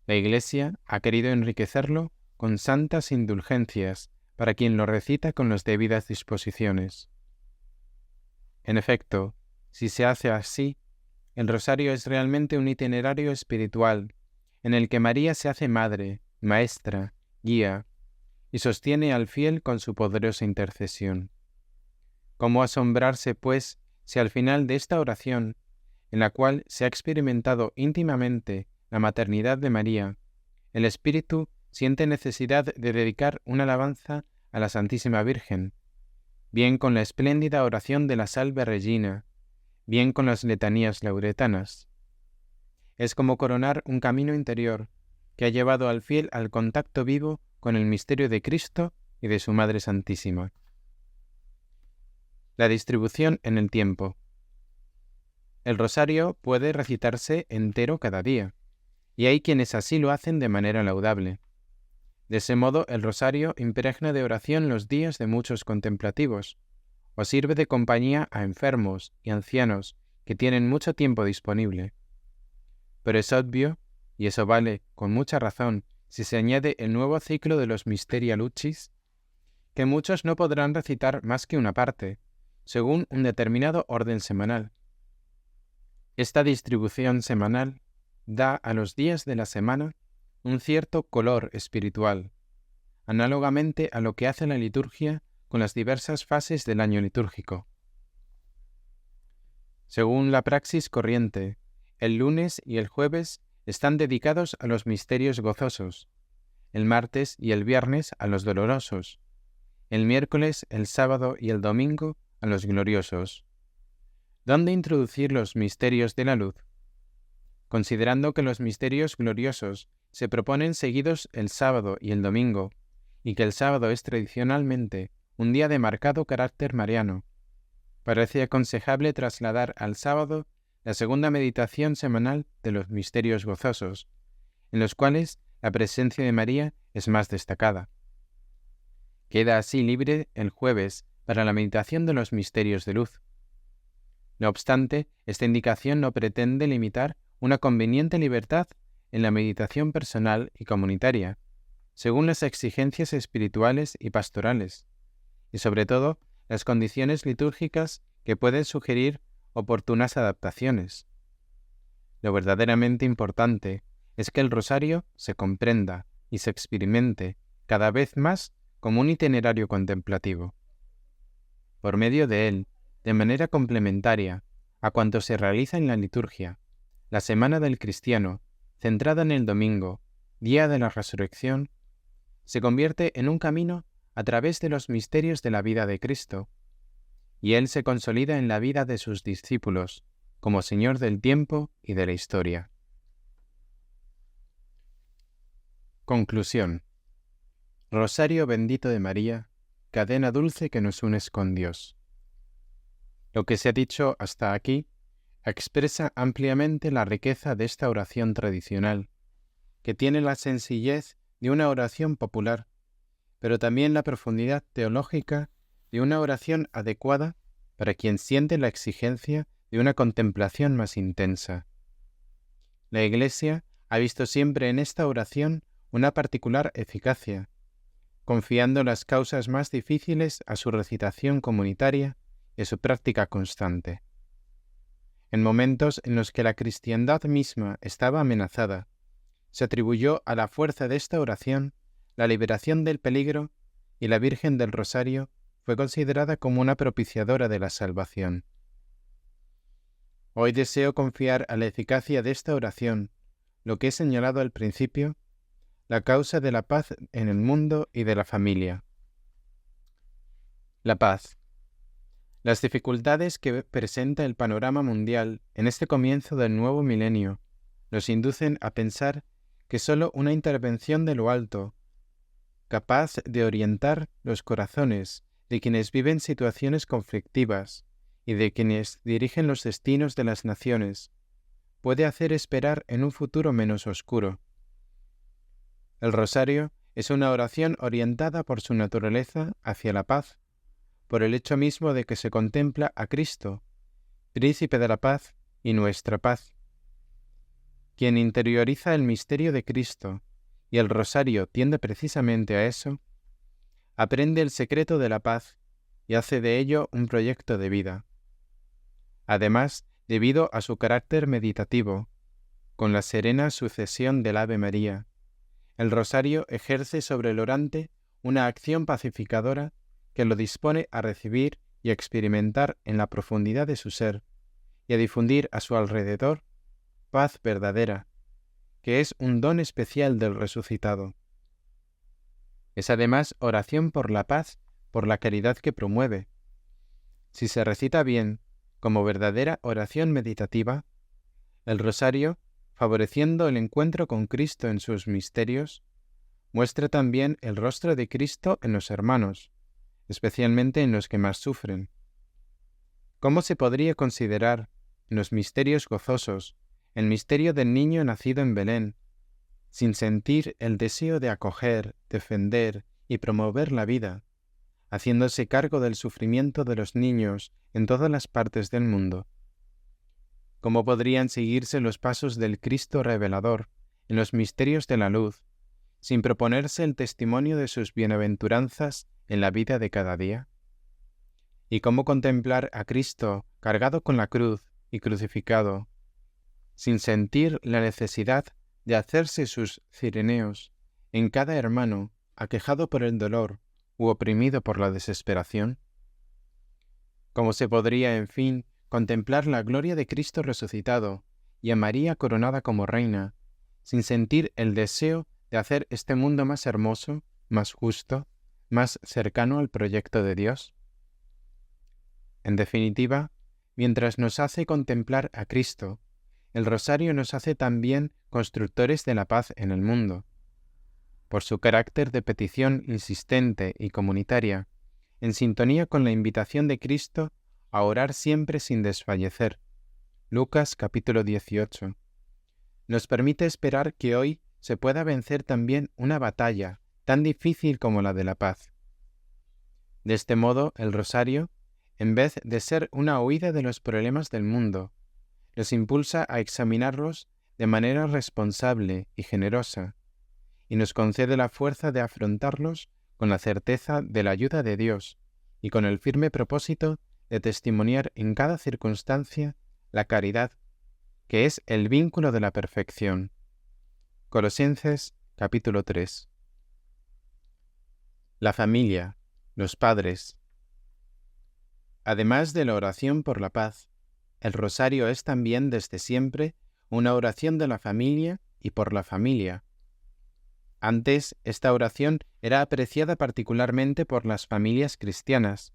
la Iglesia ha querido enriquecerlo con santas indulgencias para quien lo recita con las debidas disposiciones. En efecto, si se hace así, el rosario es realmente un itinerario espiritual en el que María se hace madre, maestra, guía y sostiene al fiel con su poderosa intercesión. ¿Cómo asombrarse, pues, si al final de esta oración, en la cual se ha experimentado íntimamente la maternidad de María, el Espíritu siente necesidad de dedicar una alabanza a la Santísima Virgen, bien con la espléndida oración de la Salve Regina, bien con las letanías lauretanas? Es como coronar un camino interior que ha llevado al fiel al contacto vivo con el misterio de Cristo y de su Madre Santísima. La distribución en el tiempo. El rosario puede recitarse entero cada día, y hay quienes así lo hacen de manera laudable. De ese modo, el rosario impregna de oración los días de muchos contemplativos, o sirve de compañía a enfermos y ancianos que tienen mucho tiempo disponible. Pero es obvio, y eso vale con mucha razón si se añade el nuevo ciclo de los Mysteria Lucis, que muchos no podrán recitar más que una parte, según un determinado orden semanal. Esta distribución semanal da a los días de la semana un cierto color espiritual, análogamente a lo que hace la liturgia con las diversas fases del año litúrgico. Según la praxis corriente, el lunes y el jueves están dedicados a los misterios gozosos, el martes y el viernes a los dolorosos, el miércoles, el sábado y el domingo a los gloriosos. ¿Dónde introducir los misterios de la luz? Considerando que los misterios gloriosos se proponen seguidos el sábado y el domingo, y que el sábado es tradicionalmente un día de marcado carácter mariano, parece aconsejable trasladar al sábado la segunda meditación semanal de los misterios gozosos, en los cuales la presencia de María es más destacada. Queda así libre el jueves para la meditación de los misterios de luz. No obstante, esta indicación no pretende limitar una conveniente libertad en la meditación personal y comunitaria, según las exigencias espirituales y pastorales, y sobre todo las condiciones litúrgicas que pueden sugerir oportunas adaptaciones. Lo verdaderamente importante es que el rosario se comprenda y se experimente cada vez más como un itinerario contemplativo. Por medio de él, de manera complementaria a cuanto se realiza en la liturgia, la Semana del Cristiano, centrada en el domingo, día de la resurrección, se convierte en un camino a través de los misterios de la vida de Cristo, y Él se consolida en la vida de sus discípulos como Señor del tiempo y de la historia. Conclusión. Rosario bendito de María, cadena dulce que nos unes con Dios. Lo que se ha dicho hasta aquí expresa ampliamente la riqueza de esta oración tradicional, que tiene la sencillez de una oración popular, pero también la profundidad teológica de una oración adecuada para quien siente la exigencia de una contemplación más intensa. La Iglesia ha visto siempre en esta oración una particular eficacia, confiando las causas más difíciles a su recitación comunitaria y a su práctica constante. En momentos en los que la cristiandad misma estaba amenazada, se atribuyó a la fuerza de esta oración la liberación del peligro, y la Virgen del Rosario fue considerada como una propiciadora de la salvación. Hoy deseo confiar a la eficacia de esta oración lo que he señalado al principio, la causa de la paz en el mundo y de la familia. La paz. Las dificultades que presenta el panorama mundial en este comienzo del nuevo milenio nos inducen a pensar que sólo una intervención de lo alto, capaz de orientar los corazones de quienes viven situaciones conflictivas y de quienes dirigen los destinos de las naciones, puede hacer esperar en un futuro menos oscuro. El rosario es una oración orientada por su naturaleza hacia la paz, por el hecho mismo de que se contempla a Cristo, Príncipe de la Paz y nuestra paz. Quien interioriza el misterio de Cristo, y el rosario tiende precisamente a eso, aprende el secreto de la paz y hace de ello un proyecto de vida. Además, debido a su carácter meditativo, con la serena sucesión del Ave María, el rosario ejerce sobre el orante una acción pacificadora que lo dispone a recibir y a experimentar en la profundidad de su ser y a difundir a su alrededor paz verdadera, que es un don especial del resucitado. Es además oración por la paz, por la caridad que promueve. Si se recita bien, como verdadera oración meditativa, el rosario, favoreciendo el encuentro con Cristo en sus misterios, muestra también el rostro de Cristo en los hermanos, especialmente en los que más sufren. ¿Cómo se podría considerar, en los misterios gozosos, el misterio del niño nacido en Belén, sin sentir el deseo de acoger, defender y promover la vida, haciéndose cargo del sufrimiento de los niños en todas las partes del mundo? ¿Cómo podrían seguirse los pasos del Cristo revelador en los misterios de la luz, sin proponerse el testimonio de sus bienaventuranzas en la vida de cada día? ¿Y cómo contemplar a Cristo cargado con la cruz y crucificado, sin sentir la necesidad de hacerse sus cireneos en cada hermano aquejado por el dolor u oprimido por la desesperación? ¿Cómo se podría, en fin, contemplar la gloria de Cristo resucitado y a María coronada como reina, sin sentir el deseo de hacer este mundo más hermoso, más justo, más cercano al proyecto de Dios? En definitiva, mientras nos hace contemplar a Cristo, el rosario nos hace también constructores de la paz en el mundo. Por su carácter de petición insistente y comunitaria, en sintonía con la invitación de Cristo a orar siempre sin desfallecer, Lucas capítulo 18, nos permite esperar que hoy se pueda vencer también una batalla tan difícil como la de la paz. De este modo, el rosario, en vez de ser una huida de los problemas del mundo, nos impulsa a examinarlos de manera responsable y generosa, y nos concede la fuerza de afrontarlos con la certeza de la ayuda de Dios y con el firme propósito de testimoniar en cada circunstancia la caridad que es el vínculo de la perfección. Colosenses capítulo 3. La familia, los padres. Además de la oración por la paz, el rosario es también desde siempre una oración de la familia y por la familia. Antes, esta oración era apreciada particularmente por las familias cristianas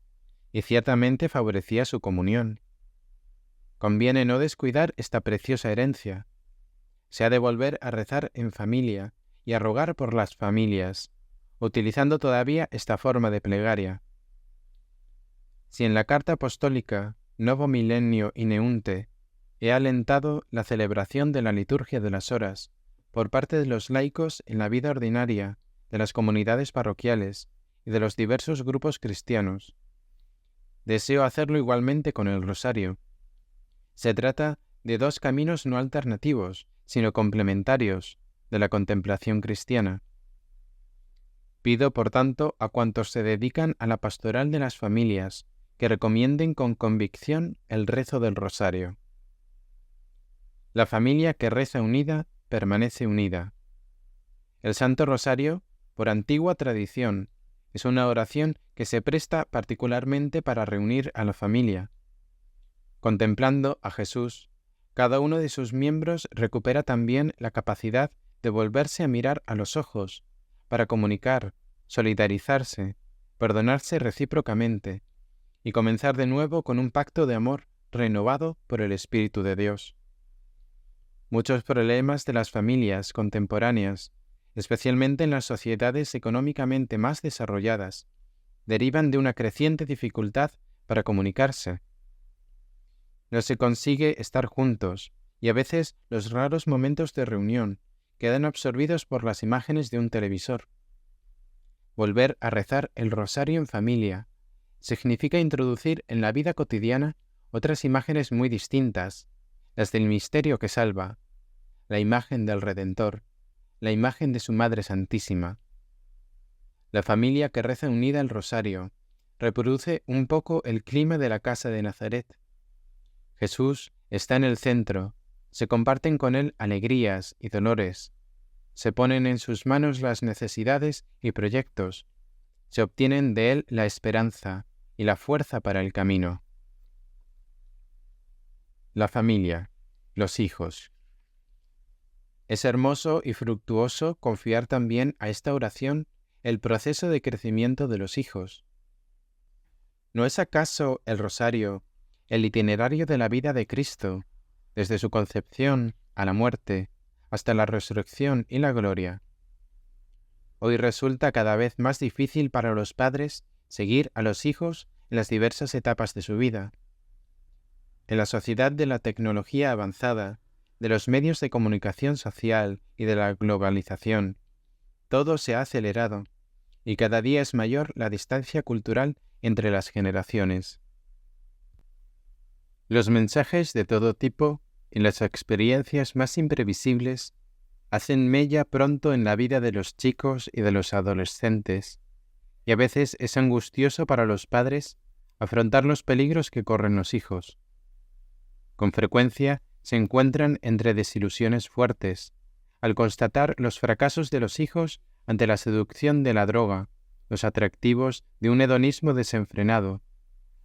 y ciertamente favorecía su comunión. Conviene no descuidar esta preciosa herencia. Se ha de volver a rezar en familia y a rogar por las familias, utilizando todavía esta forma de plegaria. Si en la carta apostólica Novo Millennio Ineunte he alentado la celebración de la liturgia de las horas por parte de los laicos en la vida ordinaria de las comunidades parroquiales y de los diversos grupos cristianos, deseo hacerlo igualmente con el rosario. Se trata de dos caminos no alternativos, sino complementarios, de la contemplación cristiana. Pido, por tanto, a cuantos se dedican a la pastoral de las familias, que recomienden con convicción el rezo del rosario. La familia que reza unida, permanece unida. El Santo Rosario, por antigua tradición, es una oración que se presta particularmente para reunir a la familia. Contemplando a Jesús, cada uno de sus miembros recupera también la capacidad de volverse a mirar a los ojos, para comunicar, solidarizarse, perdonarse recíprocamente, y comenzar de nuevo con un pacto de amor renovado por el Espíritu de Dios. Muchos problemas de las familias contemporáneas, especialmente en las sociedades económicamente más desarrolladas, derivan de una creciente dificultad para comunicarse. No se consigue estar juntos, y a veces los raros momentos de reunión quedan absorbidos por las imágenes de un televisor. Volver a rezar el rosario en familia significa introducir en la vida cotidiana otras imágenes muy distintas, las del misterio que salva, la imagen del Redentor, la imagen de su Madre Santísima. La familia que reza unida el rosario reproduce un poco el clima de la casa de Nazaret. Jesús está en el centro, se comparten con él alegrías y dolores, se ponen en sus manos las necesidades y proyectos, se obtienen de él la esperanza y la fuerza para el camino. La familia, los hijos. Es hermoso y fructuoso confiar también a esta oración el proceso de crecimiento de los hijos. ¿No es acaso el rosario el itinerario de la vida de Cristo, desde su concepción a la muerte, hasta la resurrección y la gloria? Hoy resulta cada vez más difícil para los padres seguir a los hijos en las diversas etapas de su vida. En la sociedad de la tecnología avanzada, de los medios de comunicación social y de la globalización, todo se ha acelerado y cada día es mayor la distancia cultural entre las generaciones. Los mensajes de todo tipo y las experiencias más imprevisibles hacen mella pronto en la vida de los chicos y de los adolescentes, y a veces es angustioso para los padres afrontar los peligros que corren los hijos. Con frecuencia se encuentran entre desilusiones fuertes, al constatar los fracasos de los hijos ante la seducción de la droga, los atractivos de un hedonismo desenfrenado,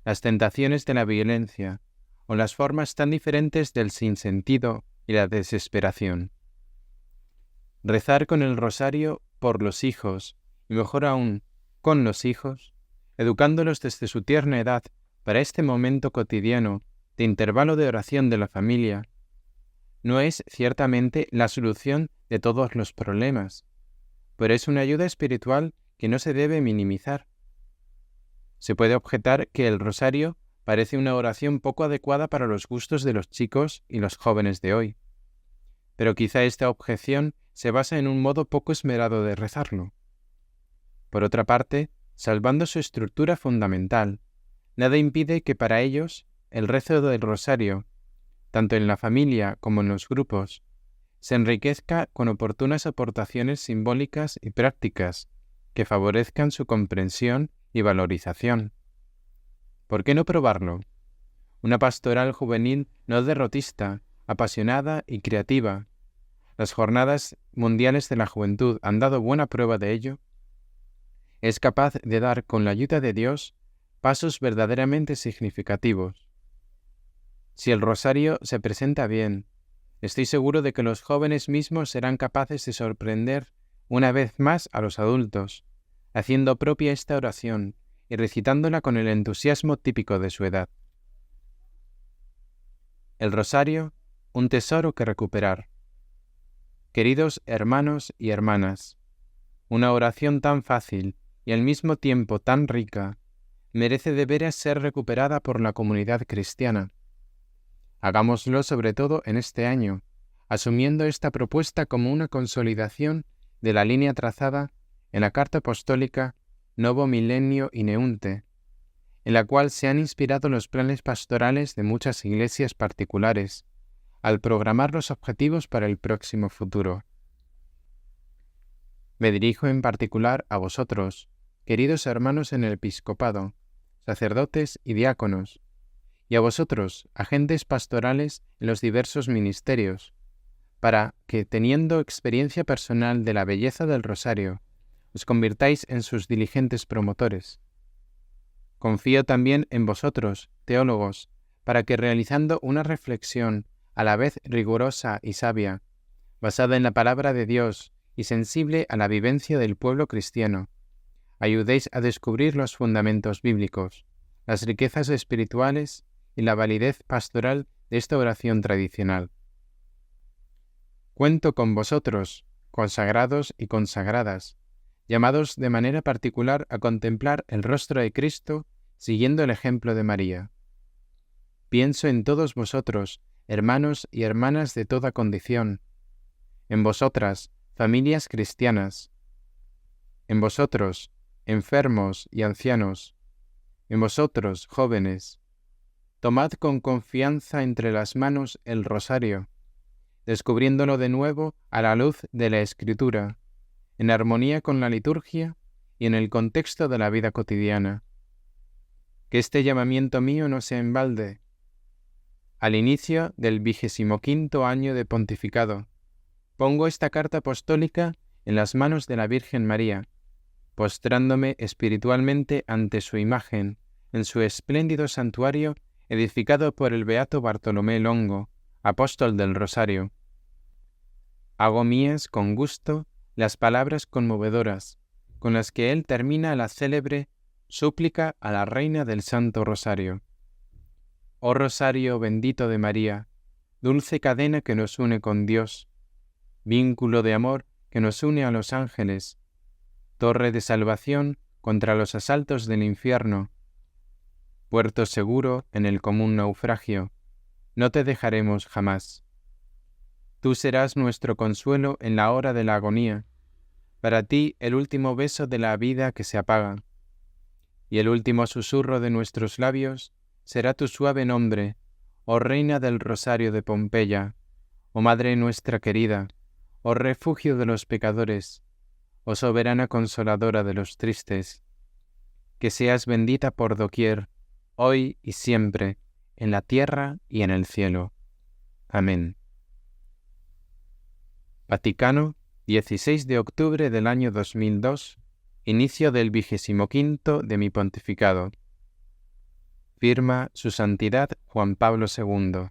las tentaciones de la violencia, o las formas tan diferentes del sinsentido y la desesperación. Rezar con el rosario por los hijos, y mejor aún, con los hijos, educándolos desde su tierna edad para este momento cotidiano de intervalo de oración de la familia, no es ciertamente la solución de todos los problemas, pero es una ayuda espiritual que no se debe minimizar. Se puede objetar que el rosario parece una oración poco adecuada para los gustos de los chicos y los jóvenes de hoy, pero quizá esta objeción se basa en un modo poco esmerado de rezarlo. Por otra parte, salvando su estructura fundamental, nada impide que para ellos el rezo del rosario, tanto en la familia como en los grupos, se enriquezca con oportunas aportaciones simbólicas y prácticas que favorezcan su comprensión y valorización. ¿Por qué no probarlo? Una pastoral juvenil no derrotista, apasionada y creativa. Las Jornadas Mundiales de la Juventud han dado buena prueba de ello. Es capaz de dar, con la ayuda de Dios, pasos verdaderamente significativos. Si el rosario se presenta bien, estoy seguro de que los jóvenes mismos serán capaces de sorprender una vez más a los adultos, haciendo propia esta oración y recitándola con el entusiasmo típico de su edad. El rosario, un tesoro que recuperar. Queridos hermanos y hermanas, una oración tan fácil y al mismo tiempo tan rica merece de veras ser recuperada por la comunidad cristiana. Hagámoslo sobre todo en este año, asumiendo esta propuesta como una consolidación de la línea trazada en la Carta Apostólica Novo Millennio Ineunte, en la cual se han inspirado los planes pastorales de muchas iglesias particulares, al programar los objetivos para el próximo futuro. Me dirijo en particular a vosotros, queridos hermanos en el episcopado, sacerdotes y diáconos, y a vosotros, agentes pastorales en los diversos ministerios, para que, teniendo experiencia personal de la belleza del rosario, os convirtáis en sus diligentes promotores. Confío también en vosotros, teólogos, para que realizando una reflexión a la vez rigurosa y sabia, basada en la palabra de Dios y sensible a la vivencia del pueblo cristiano, ayudéis a descubrir los fundamentos bíblicos, las riquezas espirituales y la validez pastoral de esta oración tradicional. Cuento con vosotros, consagrados y consagradas, llamados de manera particular a contemplar el rostro de Cristo siguiendo el ejemplo de María. Pienso en todos vosotros, hermanos y hermanas de toda condición, en vosotras, familias cristianas, en vosotros, enfermos y ancianos, en vosotros, jóvenes. Tomad con confianza entre las manos el rosario, descubriéndolo de nuevo a la luz de la Escritura, en armonía con la liturgia y en el contexto de la vida cotidiana. Que este llamamiento mío no sea en balde. Al inicio del 25º año de pontificado, pongo esta carta apostólica en las manos de la Virgen María, postrándome espiritualmente ante su imagen en su espléndido santuario edificado por el beato Bartolomé Longo, apóstol del Rosario. Hago mías con gusto las palabras conmovedoras con las que él termina la célebre súplica a la Reina del Santo Rosario. Oh Rosario bendito de María, dulce cadena que nos une con Dios, vínculo de amor que nos une a los ángeles, torre de salvación contra los asaltos del infierno, puerto seguro en el común naufragio, no te dejaremos jamás. Tú serás nuestro consuelo en la hora de la agonía, para ti el último beso de la vida que se apaga, y el último susurro de nuestros labios será tu suave nombre, oh Reina del Rosario de Pompeya, oh Madre nuestra querida, oh refugio de los pecadores, oh soberana consoladora de los tristes, que seas bendita por doquier, hoy y siempre, en la tierra y en el cielo. Amén. Vaticano, 16 de octubre del año 2002, inicio del 25º de mi pontificado. Firma Su Santidad Juan Pablo II.